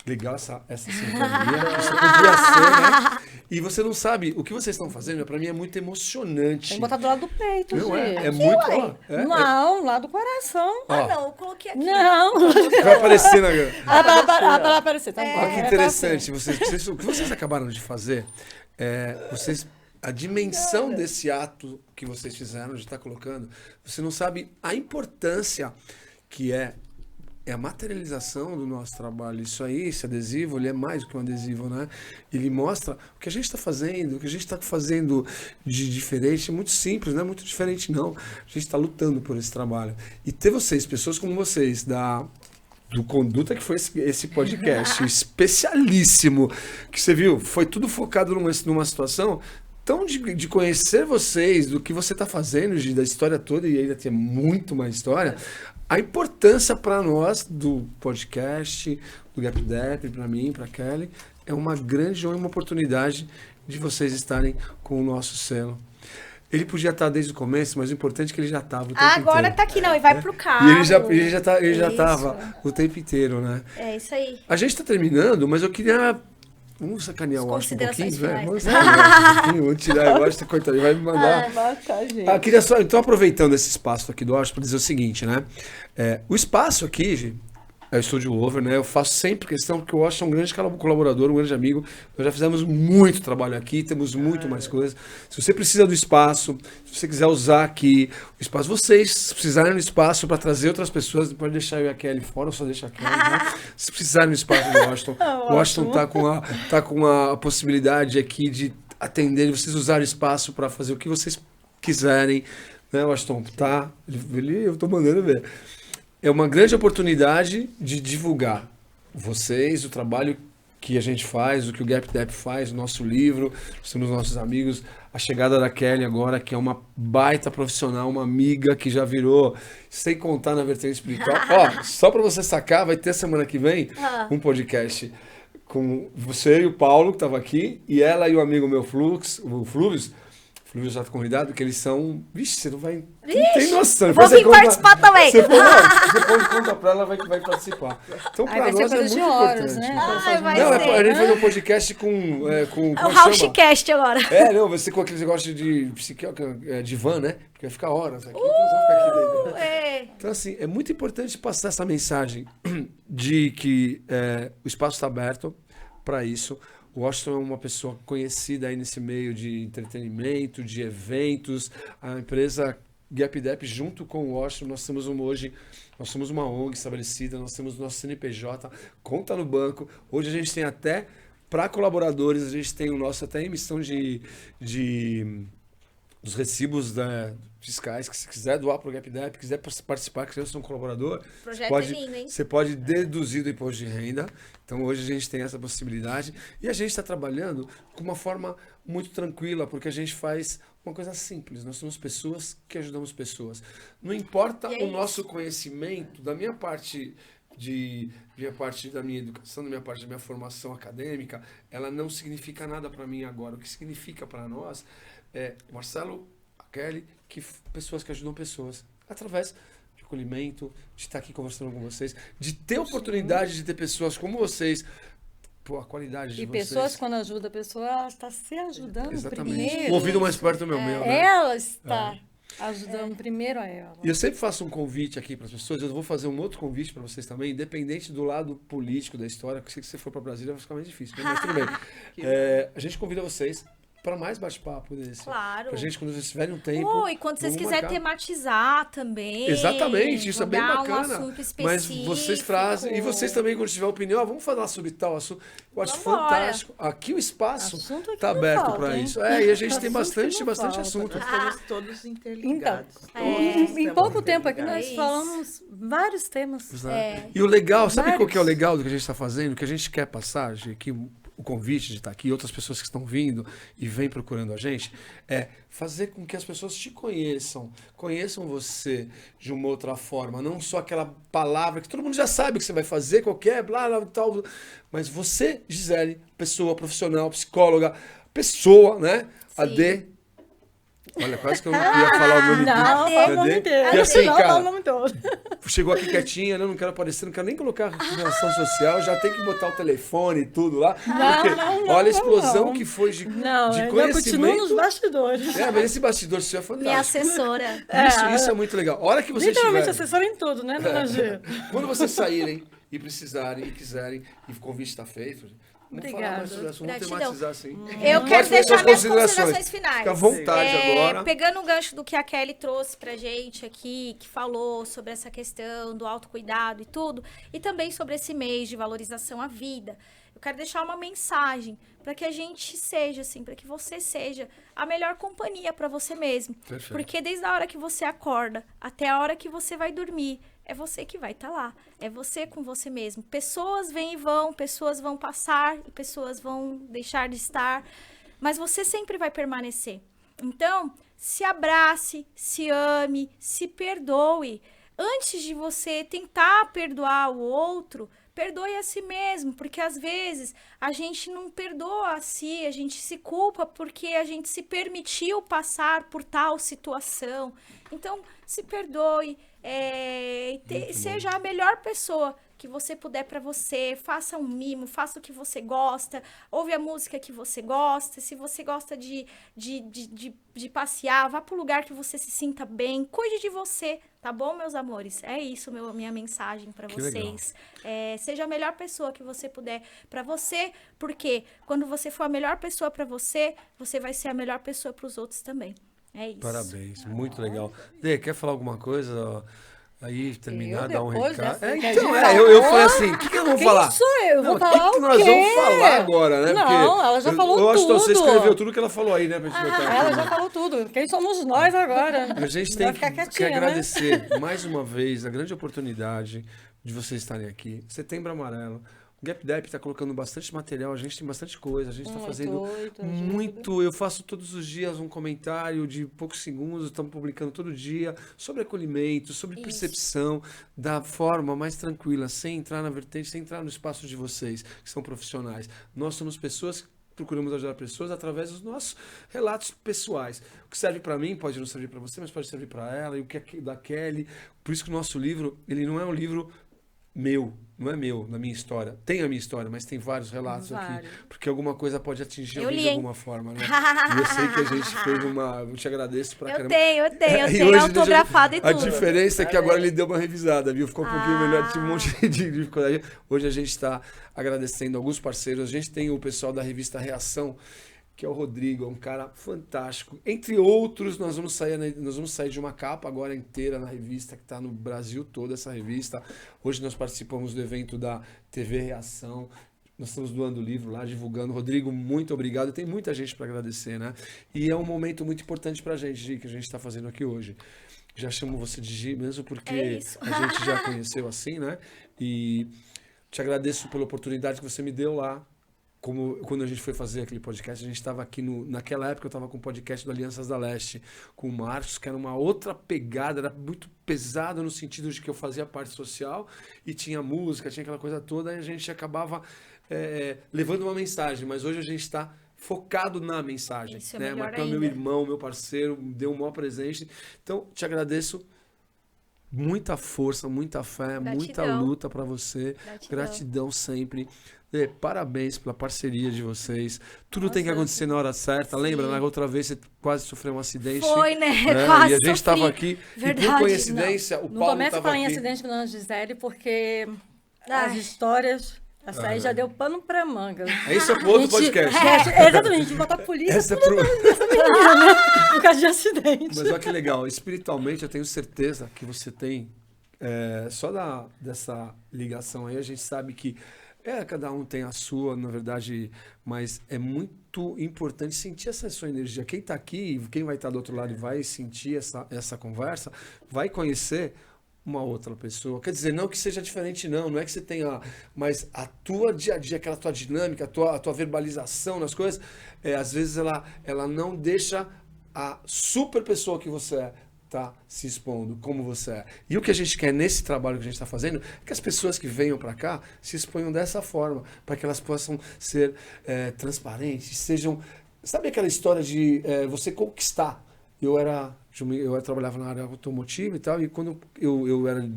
Legal essa sintonia, isso podia ser, né? E você não sabe, o que vocês estão fazendo, pra mim é muito emocionante. Tem que botar do lado do peito, Não gente. é muito... ó, Não, lá do coração. ó, Não, eu coloquei aqui. Não. vai aparecer na... Para aparecer, tá bom. Olha que interessante, o que vocês acabaram de fazer, a dimensão desse ato que vocês fizeram, de estar colocando, você não sabe a importância que é a materialização do nosso trabalho. Isso aí, esse adesivo, ele é mais do que um adesivo, né? Ele mostra o que a gente está fazendo, o que a gente está fazendo de diferente, é muito simples, não é muito diferente não. A gente está lutando por esse trabalho. E ter vocês, pessoas como vocês, do Conduta, que foi esse podcast especialíssimo, que você viu, foi tudo focado numa situação tão de conhecer vocês, do que você está fazendo, da história toda, e ainda tem muito mais história, a importância para nós do podcast, do GapDep, para mim, para Kelly, é uma grande honra, uma oportunidade de vocês estarem com o nosso selo. Ele podia estar desde o começo, mas o importante é que ele já estava o tempo Agora inteiro. tá aqui, não, e vai pro carro. E ele já Isso. estava o tempo inteiro, né? É isso aí. A gente está terminando, mas eu queria... Vamos sacanear o Austin um pouquinho, Considerações velho? finais. Vamos sacanear um pouquinho, vamos tirar o Austin, coitado, ele vai me mandar... Matar, gente. Queria só, então, aproveitando esse espaço aqui do Austin, para dizer o seguinte, né? O espaço aqui, gente, É o Estúdio Over, né? Eu faço sempre questão, porque o Washington é um grande colaborador, um grande amigo. Nós já fizemos muito trabalho aqui, temos muito mais coisas. Se você precisa do espaço, se você quiser usar aqui o espaço, vocês precisarem do espaço para trazer outras pessoas, pode deixar eu e a Kelly fora, ou só deixa a Kelly, né? Se precisarem do espaço do Washington, o Washington tá com a possibilidade aqui de atender, vocês usarem o espaço para fazer o que vocês quiserem, né, Washington? Tá? Eu tô mandando ver. É uma grande oportunidade de divulgar vocês, o trabalho que a gente faz, o que o GapDep faz, o nosso livro, somos nossos amigos, a chegada da Kelly agora, que é uma baita profissional, uma amiga que já virou, sem contar na vertente espiritual. Ó, só para você sacar, vai ter semana que vem um podcast com você e o Paulo, que estava aqui, e ela e o amigo meu, o Flúvio já tá convidado, que eles são... Vixe, você não vai... Não tem noção. Vou vir participar também. Você pode contar pra ela, vai participar. Então, pra nós é muito horas, importante. né? A gente vai fazer um podcast com é o Housecast agora. Vai ser com aquele negócio de van, né? Porque vai ficar horas aqui. Então, vamos ficar aqui dentro. Então, assim, é muito importante passar essa mensagem de que o espaço está aberto para isso. O Washington é uma pessoa conhecida aí nesse meio de entretenimento, de eventos. A empresa GapDep, junto com o Washington, nós somos uma ONG estabelecida, nós temos nosso CNPJ, conta no banco. Hoje a gente tem até, para colaboradores, a gente tem o nosso até emissão dos recibos fiscais, que se quiser doar para o GapDep, quiser participar, que você é um colaborador, você pode deduzir do imposto de renda. Então hoje a gente tem essa possibilidade e a gente está trabalhando com uma forma muito tranquila, porque a gente faz uma coisa simples. Nós somos pessoas que ajudamos pessoas. Não importa o nosso conhecimento, da minha parte da minha educação, da minha parte da minha formação acadêmica, ela não significa nada para mim agora. O que significa para nós é o Marcelo, a Kelly, pessoas que ajudam pessoas através de acolhimento, de estar aqui conversando com vocês, de ter a oportunidade de ter pessoas como vocês. Pô, a qualidade de vocês. E pessoas, quando ajudam a pessoa, ela está se ajudando primeiro. O ouvido mais perto do meu, né? Ela está ajudando primeiro a ela. E eu sempre faço um convite aqui para as pessoas, eu vou fazer um outro convite para vocês também, independente do lado político da história, porque se você for para Brasília vai ficar mais difícil, mas tudo bem. A gente convida vocês para mais bate-papo desse. Claro. Pra gente, quando vocês tiverem um tempo... E quando vocês quiserem tematizar também. Exatamente, isso é bem bacana. Um assunto específico. Mas vocês trazem, e vocês também, quando tiver opinião, vamos falar sobre tal assunto. Eu acho fantástico. Aqui o espaço está aberto para isso. E a gente tem bastante assunto. Estamos todos interligados. Então, em pouco tempo aqui nós falamos vários temas. E o legal, sabe qual que é o legal do que a gente está fazendo? Que a gente quer passar, que o convite de estar aqui, outras pessoas que estão vindo e vêm procurando a gente, é fazer com que as pessoas te conheçam você de uma outra forma, não só aquela palavra que todo mundo já sabe que você vai fazer, qualquer, blá, blá, tal, mas você, Gisele, pessoa profissional, psicóloga, né? Sim. AD. Olha, quase que eu não ia falar o nome o nome inteiro. E assim, cara, o nome todo. Chegou aqui quietinha, não quero aparecer, não quero nem colocar relação social, já tem que botar o telefone e tudo lá. Olha a explosão que foi de conhecimento. Eu continuo nos bastidores. Mas esse bastidor seu é fantástico. Minha assessora. Isso é muito legal. A hora que vocês literalmente assessora em tudo, né, dona G? Quando vocês saírem e precisarem e quiserem, e o convite está feito... Vamos falar mais sobre isso, vamos tematizar assim. Eu quero deixar minhas considerações finais. Fica à vontade agora. Pegando o gancho do que a Kelly trouxe pra gente aqui, que falou sobre essa questão do autocuidado e tudo, e também sobre esse mês de valorização à vida. Eu quero deixar uma mensagem para que a gente seja, assim, para que você seja a melhor companhia para você mesmo. Perfeito. Porque desde a hora que você acorda até a hora que você vai dormir, é você que vai estar lá. É você com você mesmo. Pessoas vêm e vão, pessoas vão passar e pessoas vão deixar de estar. Mas você sempre vai permanecer. Então, se abrace, se ame, se perdoe. Antes de você tentar perdoar o outro, perdoe a si mesmo, porque às vezes a gente não perdoa a si, a gente se culpa porque a gente se permitiu passar por tal situação. Então, se perdoe, seja a melhor pessoa que você puder pra você, faça um mimo, faça o que você gosta, ouve a música que você gosta, se você gosta de passear, vá pro lugar que você se sinta bem, cuide de você, tá bom, meus amores? É isso, minha mensagem pra vocês. Seja a melhor pessoa que você puder pra você, porque quando você for a melhor pessoa pra você, você vai ser a melhor pessoa pros outros também. É isso. Parabéns, muito legal. Dê, quer falar alguma coisa? Aí, terminar, dar um depois recado. dessa Então, que a gente eu falei assim, o que eu vou Quem falar? sou eu? Eu vou falar o que o nós quê? vamos falar agora, né? Não, Porque ela já falou eu acho que tudo. você escreveu tudo que ela falou aí, né? Pra gente botar Ela aqui, já né? falou tudo. Quem somos nós agora? A gente Vai tem ficar que quietinha, né? agradecer mais uma vez a grande oportunidade de vocês estarem aqui. Setembro Amarelo. O GapDep está colocando bastante material, a gente tem bastante coisa, a gente está fazendo muito. Eu faço todos os dias um comentário de poucos segundos, estamos publicando todo dia sobre acolhimento, sobre percepção, da forma mais tranquila, sem entrar na vertente, sem entrar no espaço de vocês, que são profissionais. Nós somos pessoas que procuramos ajudar pessoas através dos nossos relatos pessoais. O que serve para mim pode não servir para você, mas pode servir para ela, e o que é da Kelly. Por isso que o nosso livro, ele não é um livro meu, não é meu, na minha história. Tem a minha história, mas tem vários relatos aqui. Porque alguma coisa pode atingir alguém de alguma forma, né? E eu sei que a gente fez uma... Eu te agradeço pra caramba. Eu tenho autografado e tudo. A diferença é que agora ele deu uma revisada, viu? Ficou um pouquinho melhor, tinha um monte de dificuldade. Hoje a gente está agradecendo alguns parceiros. A gente tem o pessoal da revista Reação, que é o Rodrigo, é um cara fantástico. Entre outros, nós vamos sair de uma capa agora inteira na revista, que está no Brasil todo, essa revista. Hoje nós participamos do evento da TV Reação. Nós estamos doando o livro lá, divulgando. Rodrigo, muito obrigado. Tem muita gente para agradecer, né? E é um momento muito importante para a gente, Gi, que a gente está fazendo aqui hoje. Já chamo você de Gi, mesmo porque a gente já conheceu assim, né? E te agradeço pela oportunidade que você me deu lá. Como quando a gente foi fazer aquele podcast, a gente estava aqui naquela época eu estava com o podcast do Alianças da Leste com o Marcos, que era uma outra pegada, era muito pesado no sentido de que eu fazia parte social e tinha música, tinha aquela coisa toda, e a gente acabava levando uma mensagem, mas hoje a gente está focado na mensagem. Isso né? é melhor Marcão, ainda. meu irmão, meu parceiro, deu um maior presente. Então, te agradeço. Muita força, muita fé, muita luta para você. Gratidão sempre. Parabéns pela parceria de vocês. Tudo tem que acontecer na hora certa. Sim. Lembra? Na outra vez você quase sofreu um acidente. Foi, né? Quase e a gente estava aqui. Verdade. E por coincidência, o Paulo estava aqui. Não começa a falar em acidente com a Dona Gisele, porque as histórias... Essa aí já deu pano pra manga. Isso é pro outro podcast. Exatamente, a gente botar a polícia essa é nessa menina, né? Por causa de acidente. Mas olha que legal. Espiritualmente, eu tenho certeza que você tem... só dessa ligação aí, a gente sabe que cada um tem a sua, na verdade, mas é muito importante sentir essa sua energia. Quem está aqui, quem vai estar do outro lado e vai sentir essa conversa, vai conhecer uma outra pessoa. Quer dizer, não que seja diferente, não é que você tenha, mas a tua dia a dia, aquela tua dinâmica, a tua verbalização nas coisas, às vezes ela não deixa a super pessoa que você é tá se expondo como você é. E o que a gente quer nesse trabalho que a gente está fazendo é que as pessoas que venham para cá se exponham dessa forma, para que elas possam ser transparentes, sejam... Sabe aquela história de você conquistar? Eu trabalhava na área automotiva e tal, e quando eu era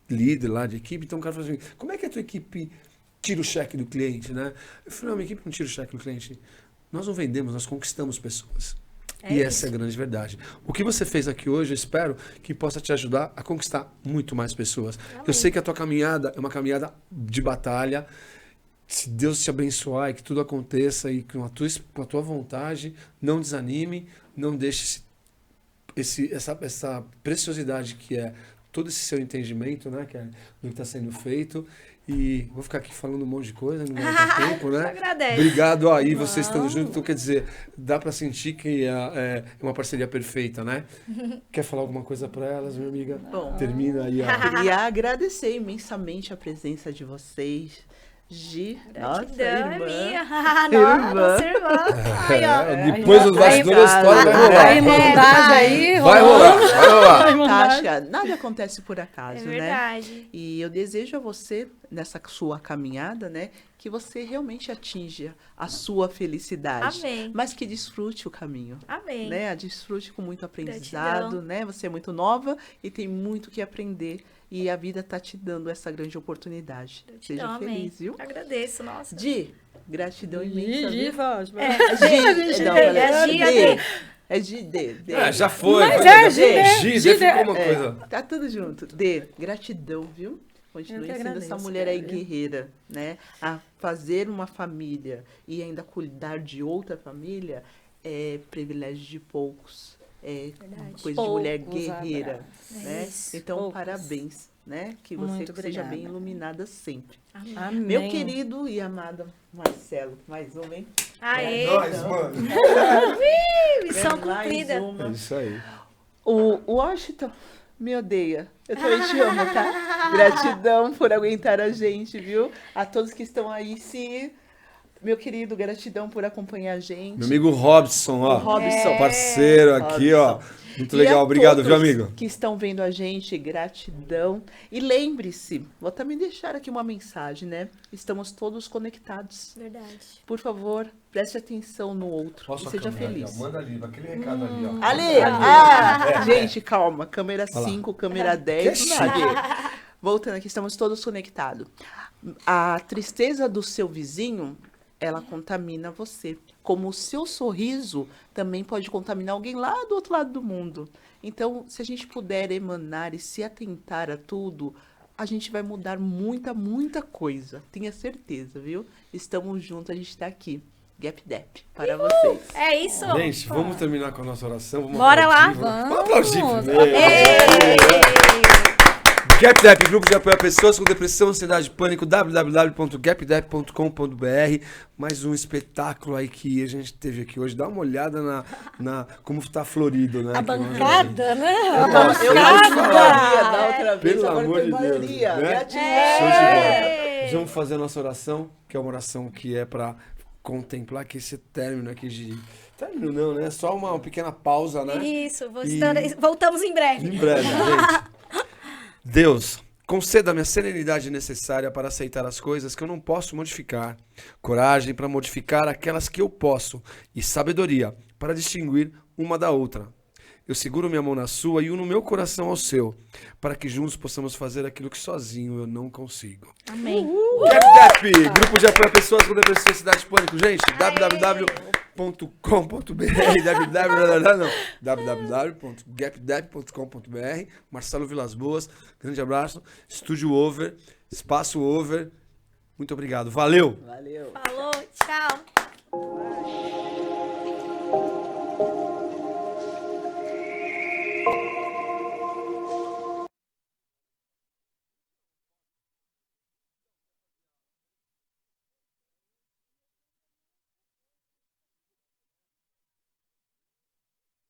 líder lá de equipe, então o cara falou assim, como é que a tua equipe tira o cheque do cliente, né? Eu falei, não, minha equipe não tira o cheque do cliente. Nós não vendemos, nós conquistamos pessoas. E essa é a grande verdade. O que você fez aqui hoje, eu espero que possa te ajudar a conquistar muito mais pessoas. Amém. Eu sei que a tua caminhada é uma caminhada de batalha. Se Deus te abençoar e que tudo aconteça e com a tua vontade, não desanime, não deixe essa preciosidade que é todo esse seu entendimento, né, que é do que está sendo feito. E vou ficar aqui falando um monte de coisa, não vai ter tempo, né? Agradece. Obrigado aí, vocês estando juntos. Então, quer dizer, dá para sentir que é uma parceria perfeita, né? Quer falar alguma coisa para elas, minha amiga? Bom, termina aí. Queria agradecer imensamente a presença de vocês. Gi, nossa irmã. Nossa irmã. Depois dos bastidores, a história vai rolar. A irmandade aí, vai rolar. Tasha, nada acontece por acaso, né? É verdade. E eu desejo a você, nessa sua caminhada, né, que você realmente atinja a sua felicidade. Amém. Mas que desfrute o caminho. Amém. Né? Desfrute com muito aprendizado, né? Você é muito nova e tem muito que aprender. e a vida tá te dando essa grande oportunidade. Seja feliz, viu? Agradeço, nossa. Gratidão imensa. É de D. Já foi. Mas G ficou uma coisa. Tá tudo junto. Gratidão, viu? Continue sendo essa mulher aí guerreira, né? A fazer uma família e ainda cuidar de outra família é privilégio de poucos. É coisa de mulher guerreira, né? Então, parabéns, né? Que você seja bem iluminada sempre. Amém. Meu querido e amado Marcelo, mais uma, hein? Aê! Nós, mano. Missão cumprida. É isso aí. O Washington me odeia. Eu também te amo, tá? Gratidão por aguentar a gente, viu? A todos que estão aí, meu querido, gratidão por acompanhar a gente. Meu amigo Robson, ó. Robson. Parceiro aqui, ó. Muito legal. Obrigado, viu, amigo? Que estão vendo a gente, gratidão. E lembre-se, vou também deixar aqui uma mensagem, né? Estamos todos conectados. Verdade. Por favor, preste atenção no outro e seja feliz. Ali, manda ali, aquele recado ali, ó. Ali! Gente, calma. Câmera 5, câmera 10. Voltando aqui, estamos todos conectados. A tristeza do seu vizinho, ela contamina você. Como o seu sorriso também pode contaminar alguém lá do outro lado do mundo. Então, se a gente puder emanar e se atentar a tudo, a gente vai mudar muita, muita coisa. Tenha certeza, viu? Estamos juntos, a gente está aqui. Gap Dep para vocês. É isso. Gente, vamos terminar com a nossa oração. Bora lá. Vamos aplaudir primeiro. GapDep, grupo de apoio a pessoas com depressão, ansiedade e pânico, www.gapdep.com.br. Mais um espetáculo aí que a gente teve aqui hoje. Dá uma olhada na como tá florido, né? A bancada, né? Eu não sabia da outra vez, Pelo agora amor tem de Deus, maioria. né? Gratidão. Show de bola. Nós vamos fazer a nossa oração, que é uma oração que é para contemplar que esse término aqui de... Término não, né? Só uma pequena pausa, né? Isso, voltamos em breve. Em breve, gente. Deus, conceda-me a serenidade necessária para aceitar as coisas que eu não posso modificar, coragem para modificar aquelas que eu posso e sabedoria para distinguir uma da outra. Eu seguro minha mão na sua e uno meu coração ao seu, para que juntos possamos fazer aquilo que sozinho eu não consigo. Amém. GapDep, grupo de apoio a pessoas com depressão e ansiedade de pânico. Gente, www.gapdep.com.br. Marcelo Vilas Boas, grande abraço. Estúdio Over, Espaço Over. Muito obrigado. Valeu! Valeu. Falou, tchau.